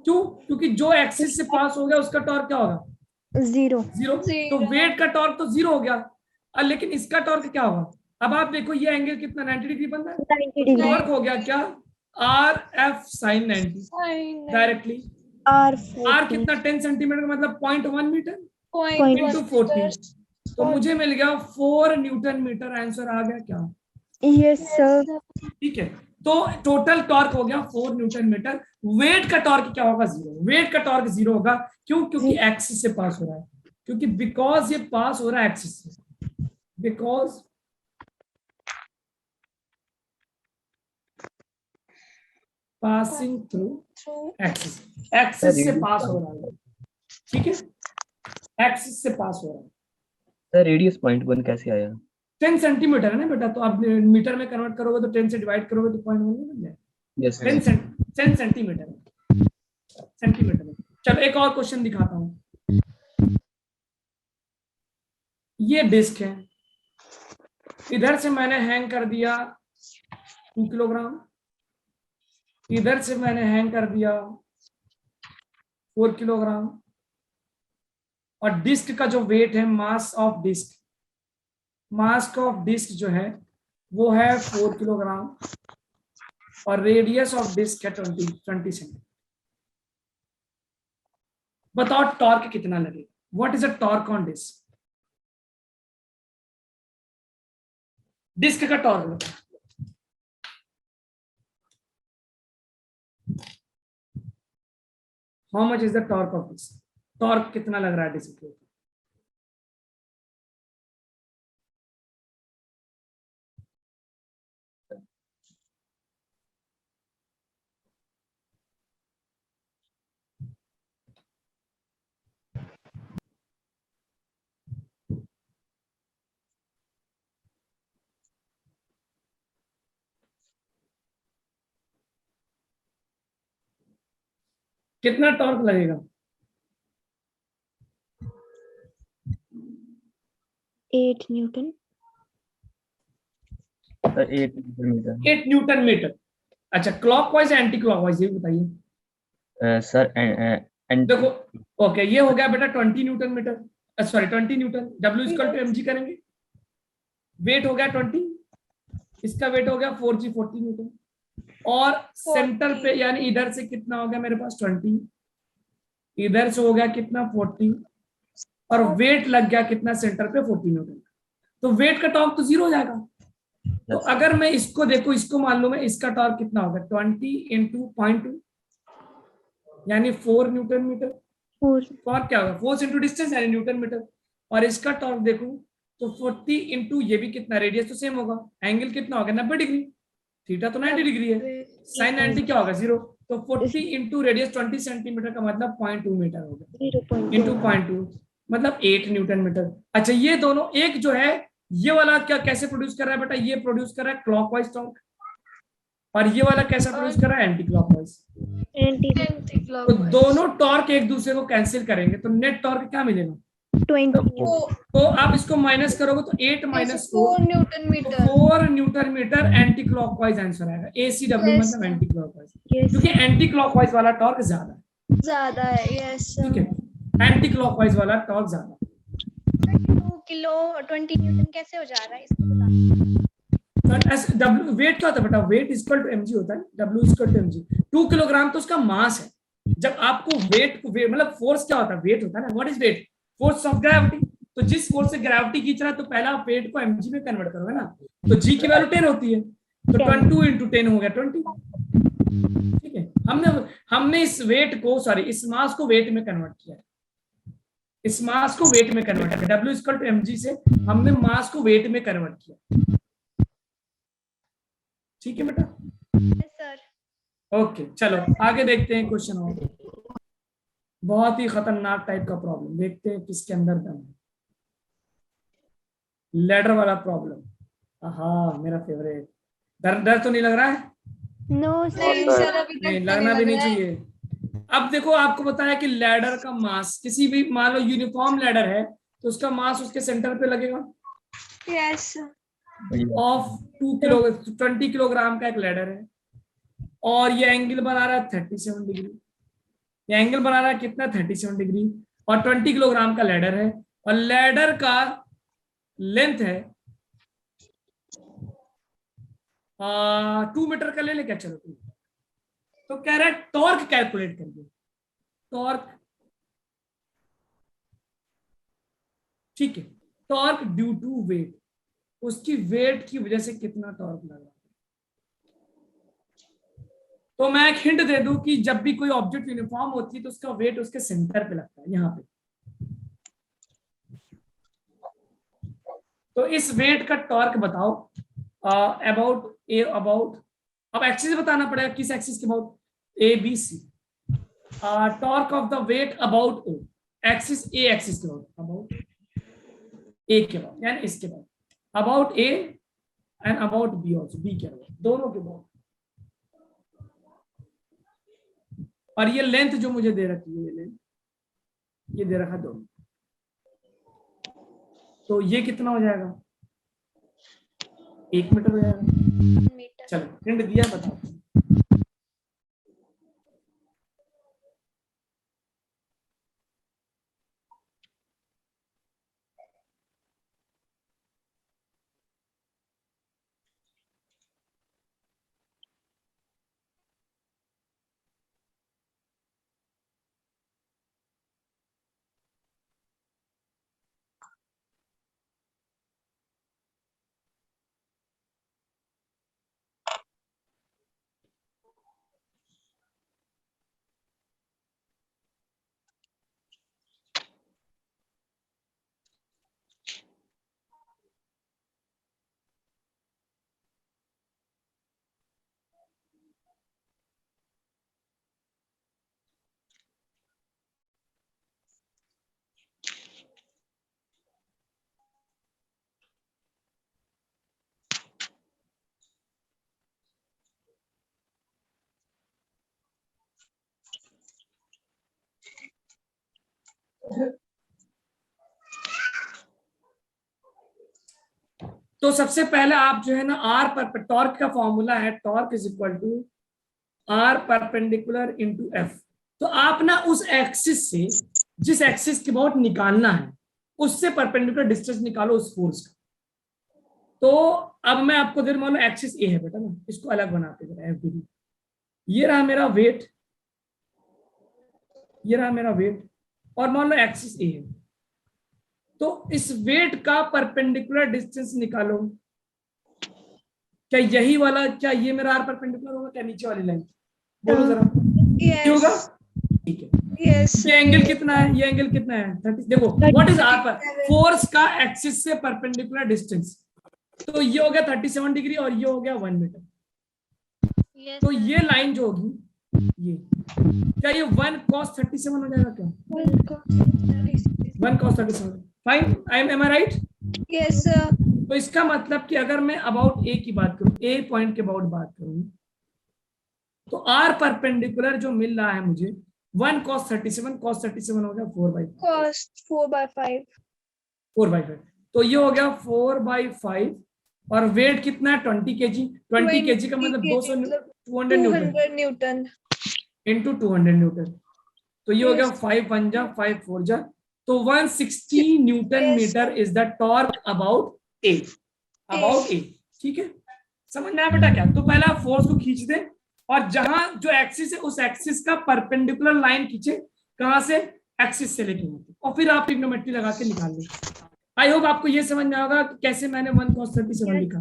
क्यों? क्योंकि जो एक्सिस से पास हो गया उसका टॉर्क क्या होगा, 0. 0। तो वेट का टॉर्क तो 0 हो गया, और लेकिन इसका टॉर्क क्या होगा। अब आप देखो, ये एंगल कितना, 90 डिग्री बन रहा है, 90 तो degree. टॉर्क हो गया क्या, R F sine 90 Fine. Directly. R R 40. कितना, 10 सेंटीमीटर, मतलब 0.1 मीटर Point इंटू 40। तो मुझे मिल गया 4 न्यूटन मीटर। आंसर आ गया क्या? Yes, sir. ठीक है, तो टोटल टॉर्क हो गया 4 न्यूटन मीटर। वेट का टॉर्क क्या होगा, 0। वेट का टॉर्क 0 होगा, क्यों? क्योंकि एक्सिस से पास हो रहा है, क्योंकि बिकॉज ये पास हो रहा है एक्सिस से, because passing through axis, axis से पास हो रहा है। ठीक है, एक्सिस से पास हो रहा है। सर रेडियस 0.1 कैसे आया? 10 सेंटीमीटर है ना बेटा, तो आप मीटर में कन्वर्ट करोगे तो 10 से डिवाइड करोगे तो 0.1 बन जाएगा। यस 10 सेंटीमीटर सेंटीमीटर में। चलो एक और क्वेश्चन दिखाता हूं। ये डिस्क है, इधर से मैंने हैंग कर दिया 2 किलोग्राम, इधर से मैंने हैंग कर दिया 4 किलोग्राम, और डिस्क का जो वेट है, mass of disc, mass of disc जो है वो है 4 किलोग्राम, और रेडियस ऑफ डिस्क है 20 सेंटीमीटर। बताओ टॉर्क कितना लगेगा, what is a torque on disc, disc का टॉर्क बताओ। How much is the torque of disc, torque कितना लग रहा है डिस्क के ऊपर। कितना टॉर्क लगेगा? 8 Newton. Sir 8 metre. 8 newton metre. अच्छा, क्लॉकवाइज एंटी क्लॉकवाइज ये बताइए। सर देखो, ओके, ये हो गया बेटा 20 newton metre, sorry 20 newton. W equal to mg करेंगे, वेट हो गया 20, इसका वेट हो गया 4g 40 न्यूटन, और सेंटर पे यानी इधर से कितना हो गया मेरे पास 20, इधर से हो गया कितना 40, और वेट लग गया कितना सेंटर पे 40 न्यूटन, तो वेट का टॉर्क तो 0 हो जाएगा। तो अगर मैं इसको देखो, इसको मान लो मैं, इसका टॉर्क कितना होगा 20 इंटू 0.2 यानी 4 न्यूटन मीटर। टॉर्क क्या होगा, फोर्स इंटू डिस्टेंस यानी न्यूटन मीटर। और इसका टॉर्क देखो तो 40 इंटू ये भी कितना, रेडियस तो सेम होगा, एंगल कितना होगा 90 डिग्री, थीटा तो 90 डिग्री है, साइन 90 क्या होगा 0। तो 40 इंटू रेडियस 20 सेंटीमीटर का मतलब 0.2 मीटर होगा, इंटू 0.2 मतलब 8 न्यूटन मीटर। अच्छा ये दोनों, एक जो है ये वाला क्या कैसे प्रोड्यूस कर रहा है बेटा, ये प्रोड्यूस कर रहा है क्लॉकवाइज टॉर्क, और ये वाला कैसा प्रोड्यूस कर रहा है एंटी क्लॉकवाइज। तो दोनों टॉर्क एक दूसरे को कैंसिल करेंगे तो नेट टॉर्क क्या मिलेगा 20। तो आप इसको माइनस करोगे तो 8 minus 4 newton metre. 4 newton metre anti clockwise answer आएगा। ACW मतलब एंटी क्लॉकवाइज, क्योंकि एंटी क्लॉकवाइज वाला टॉर्क ज्यादा है। यस ठीक है, एंटी क्लॉकवाइज वाला टॉर्क ज्यादा। 2 किलो 20 न्यूटन कैसे हो जा रहा है इसको बता। W वेट क्या होता है बेटा, वेट इक्वल टू mg होता है, W equal to mg। 2 kilogram तो उसका मास है। जब आपको वेट को मतलब फोर्स क्या होता है, वेट होता है ना, what is weight, force of gravity. तो जिस फोर्स से ग्रेविटी खींच रहा है तो पहला आप वेट को mg में कन्वर्ट करोगे ना, तो g की वैल्यू 10 होती है, तो 22 इंटू 10 हो गया 20। ठीक है, हमने इस वेट को, सॉरी इस मास को वेट में कन्वर्ट किया, इस मास को वेट में कन्वर्ट किया, W इक्वल टू mg से हमने मास को वेट में कन्वर्ट किया। ठीक है बेटा, सर ओके चलो आगे देखते हैं क्वेश्चन। और बहुत ही खतरनाक टाइप का प्रॉब्लम, देखते हैं किसके अंदर दम है। लैडर वाला प्रॉब्लम, हाँ मेरा फेवरेट। डर तो नहीं लग रहा है? नो नहीं सर। सर अभी तक नहीं, तो लगना भी लग नहीं रहा है। चाहिए। अब देखो आपको बताया कि लैडर का मास, किसी भी मान लो यूनिफॉर्म लैडर है तो उसका मास उसके सेंटर पे लगेगा। यस ऑफ 20 किलोग्राम का एक लैडर है और ये एंगल बना रहा है 37 डिग्री। ये एंगल बना रहा है कितना 37 डिग्री, और 20 किलोग्राम का लैडर है, और लैडर का लेंथ है 2 मीटर का, ले ले क्या, चलो 2 मीटर। तो कह रहा है टॉर्क कैलकुलेट करिए, टॉर्क, ठीक है, टॉर्क ड्यू टू वेट, उसकी वेट की वजह से कितना टॉर्क लग रहा है। तो मैं एक हिंट दे दूं कि जब भी कोई ऑब्जेक्ट यूनिफॉर्म होती है तो उसका वेट उसके सेंटर पे लगता है, यहाँ पे। तो इस वेट का टॉर्क बताओ अबाउट ए, अबाउट, अब एक्सिस बताना पड़ेगा, किस एक्सिस के about, ABC। Torque of the weight about O, axis A axis के अबाउट A के अबाउट, यानी इसके about A and about B also, B के अबाउट, दोनों के अबाउट। और ये लेंथ जो मुझे दे रखी है, ये लेंथ, ये दे रखा 2, तो ये कितना हो जाएगा 1 मीटर हो जाएगा। मीटर। चलो हिंट दिया, बताओ। तो सबसे पहले आप जो है ना, आर पर, टॉर्क का फॉर्मूला है torque is equal to R perpendicular into F. तो आप ना उस एक्सिस से, जिस एक्सिस के अबाउट निकालना है उससे परपेंडिकुलर डिस्टेंस निकालो उस फोर्स का। तो अब मैं आपको दे, मान लो एक्सिस ए है बेटा ना, इसको अलग बनाते जरा, FBD। ये रहा मेरा वेट, ये रहा मेरा वेट, और मान लो एक्सिस ए है, तो इस वेट का परपेंडिकुलर डिस्टेंस निकालो। क्या यही वाला, क्या ये मेरा आर परपेंडिकुलर होगा, क्या नीचे वाली लाइन? बोलो जरा, ये होगा? ठीक है। यस ये एंगल कितना है? ये एंगल कितना है? 30। देखो व्हाट इज आर पर फोर्स का एक्सिस से परपेंडिकुलर डिस्टेंस, तो ये हो गया 37 डिग्री और ये हो गया 1 मीटर। तो ये लाइन जो होगी ये, क्या ये 1 cos 37 हो जाएगा क्या? 1 cos 37, फाइन। एम आई राइट? Yes sir. तो इसका मतलब कि अगर मैं अबाउट ए की बात करूं, ए पॉइंट के अबाउट बात करूं, तो आर परपेंडिकुलर जो मिल रहा है मुझे 1 cos 37, cos 37 हो गया 4/5, cos 4/5, 4/5। तो ये हो गया 4/5 और वेट कितना है? 20 kg। 20 kg का मतलब 200 200 न्यूटन 200 न्यूटन इंटू 200 न्यूटन। तो ये हो गया 5 1 जा 5 4 जा, तो 160 newton metre is the torque about A, about A. ठीक है, समझ में आया बेटा क्या? तो पहले आप फोर्स को खींच दे और जहां जो एक्सिस है उस एक्सिस का परपेंडिकुलर लाइन खींचे, कहां से? एक्सिस से लेके, और फिर आप ट्रिग्नोमेट्री लगा के निकाल लें। आई होप आपको ये समझ में आएगा कि कैसे मैंने 1 cos 37 लिखा।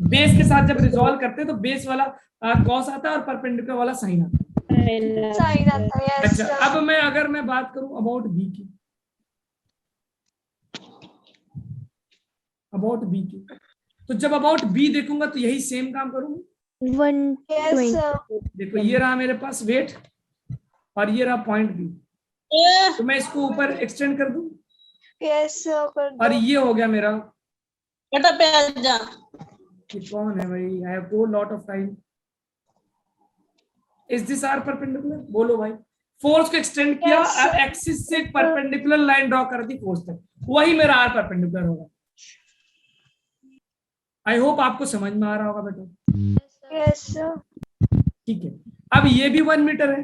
बेस के साथ जब रिजॉल्व करते हैं तो बेस वाला कॉस आता है और परपेंडिकुलर वाला साइन आता है। साइन आता है। यस अच्छा, अब मैं अगर मैं बात करूं अबाउट बी की, अबाउट बी की, तो जब अबाउट बी देखूंगा तो यही सेम काम करूंगा। 120. देखो ये रहा मेरे पास वेट और ये रहा पॉइंट बी, तो मैं इसको ऊपर एक्सटेंड कर दूं। यस कर दो। और ये हो गया मेरा, बेटा पे आ जा। ये कौन है भाई? I have to lot of time. Is this R perpendicular? बोलो भाई। फोर्स को एक्सटेंड किया और एक्सिस से एक परपेंडिकुलर लाइन ड्रॉ कर दी फोर्स तक, वही मेरा आर परपेंडिकुलर होगा। आई होप आपको समझ में आ रहा होगा बेटा। यस ठीक है, अब ये भी 1 मीटर है।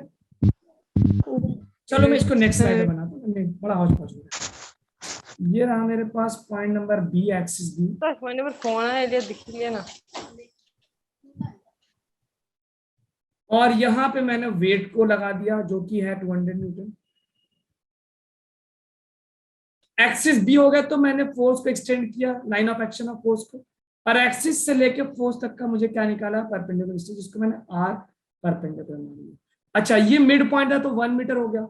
चलो मैं इसको नेक्स्ट स्लाइड बनाता हूँ, बड़ा हौज पौज हो रहा है। ये रहा मेरे पास point number B, axis B. मैंने पर फोन है ये दिख लिया ना। और यहाँ पे मैंने वेट को लगा दिया जो कि है 200 न्यूटन। एक्सिस बी हो गया तो मैंने फोर्स को एक्सटेंड किया, line of action of force को, और एक्सिस से लेके फोर्स तक का मुझे क्या निकाला? परपेंडिकुलर डिस्टेंस, जिसको मैंने आर परपेंडिकुलर मान लिया। अच्छा, ये मिड पॉइंट है तो 1 मीटर हो गया।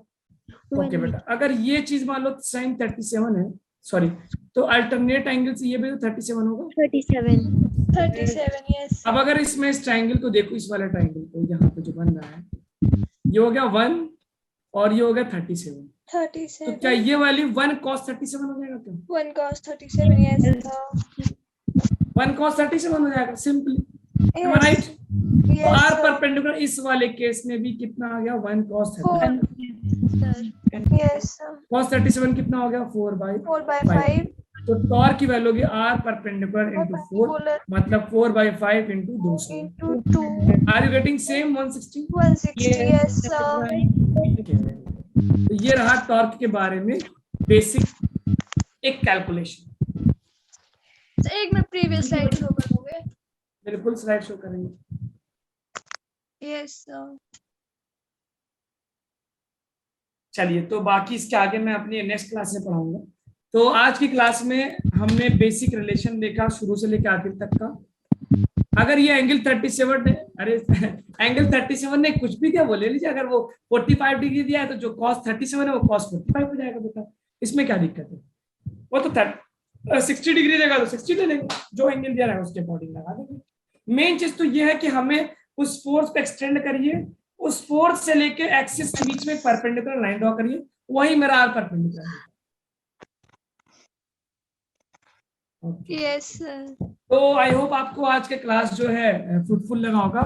ओके बेटा, अगर ये चीज मान लो साइन 37 है, सॉरी, तो अल्टरनेट एंगल से ये भी तो 37 होगा। 37 यस। अब अगर इसमें इस ट्रायंगल को देखो, इस वाले ट्रायंगल को, यहाँ पे जो बन रहा है, ये हो गया 1 और ये हो गया 37। तो 37 क्या ये वाली 1 cos 37 हो जाएगा क्या? 1 cos 37 यस। 1 cos 37 हो जाएगा सिंपली, राइट? तो आर परपेंडिकुलर इस वाले केस में भी कितना आ गया? 1 cos 37। यस cos 37 कितना हो गया? 4/5। तो टॉर्क की वैल्यू होगी आर परपेंडिकुलर इंटू 4, मतलब 4/5 into 200। into 2 are you getting same? 160। 160 yes. तो ये रहा टॉर्क के बारे में बेसिक एक कैलकुलेशन। तो एक मिनट प्रीवियस स्लाइड शो करोगे? बिल्कुल, स्लाइड शो करेंगे। यस चलिए, तो बाकी इसके आगे मैं अपनी नेक्स्ट क्लास में पढ़ाऊंगा। तो आज की क्लास में हमने बेसिक रिलेशन देखा शुरू से लेकर आखिर तक का। अगर ये एंगल 37 है, अरे एंगल 37 ने कुछ भी क्या बोले लीजिए, अगर वो 45 डिग्री दिया है तो जो cos 37 है वो cos 45 हो जाएगा बेटा, इसमें क्या दिक्कत है? वो तो 60 डिग्री देगा तो 60 ले लेंगे, जो एंगल दिया है उसके अकॉर्डिंग लगा देंगे। मेन चीज तो ये है कि हमें उस फोर्स को एक्सटेंड करिए, उस फोर्स से लेके एक्सिस के बीच में एक परपेंडिकुलर लाइन ड्रॉ करिए, वही मेरा आर परपेंडिकुलर है। यस तो आई होप आपको आज के क्लास जो है फ्रूटफुल लगा होगा।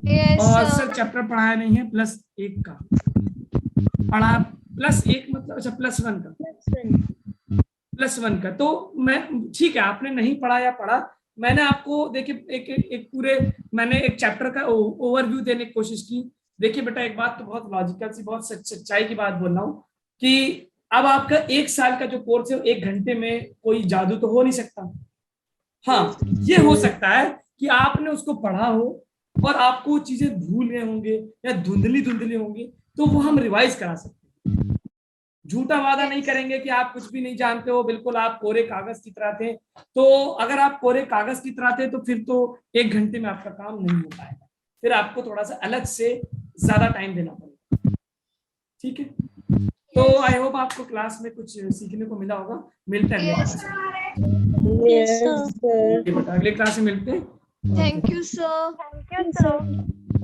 यस और सर चैप्टर पढ़ाया नहीं है +1 का पढ़ा, +1 मतलब अच्छा +1 का, +1 का। तो मैं ठीक है, आपने नहीं पढ़ा या पढ़ा, मैंने आपको देखिए एक पूरे मैंने एक चैप्टर का ओवरव्यू देने की कोशिश की। देखिए बेटा, एक बात तो बहुत लॉजिकल सी, बहुत सच्चाई की बात बोल रहा हूँ कि अब आपका 1 साल का जो कोर्स है 1 घंटे में कोई जादू तो हो नहीं सकता। हाँ, ये हो सकता है कि आपने उसको पढ़ा हो और आपको चीजें भूल गए होंगे या धुंधली होंगी, तो वो हम रिवाइज करा सकते हैं। झूठा वादा नहीं करेंगे कि आप कुछ भी नहीं जानते हो, बिल्कुल आप कोरे कागज की तरह थे। तो अगर आप कोरे कागज की तरह थे तो फिर तो 1 घंटे में आपका काम नहीं हो पाएगा, फिर आपको थोड़ा सा अलग से ज्यादा टाइम देना पड़ेगा। ठीक है, तो आई होप आपको क्लास में कुछ सीखने को मिला होगा। मिलते हैं अगले क्लास में मिलते हैं। Thank you, sir.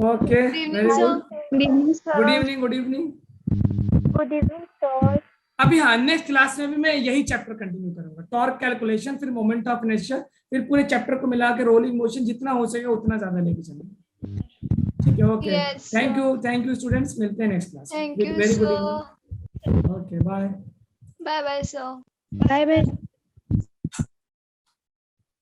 Okay, very good. Good evening, sir. Good evening, good evening. Good evening, sir. अभी हाँ, नेक्स्ट क्लास में भी मैं यही चैप्टर कंटिन्यू करूंगा, टॉर्क कैलकुलेशन, फिर मोमेंट ऑफ इनर्शिया, फिर पूरे चैप्टर को मिला के रोलिंग मोशन, जितना हो सके उतना ज्यादा लेके चलेंगे। ठीक है, okay, Yes, thank you students, मिलते हैं next class. Thank you, very good sir. Evening. Okay, bye. Bye bye, sir. Bye bye.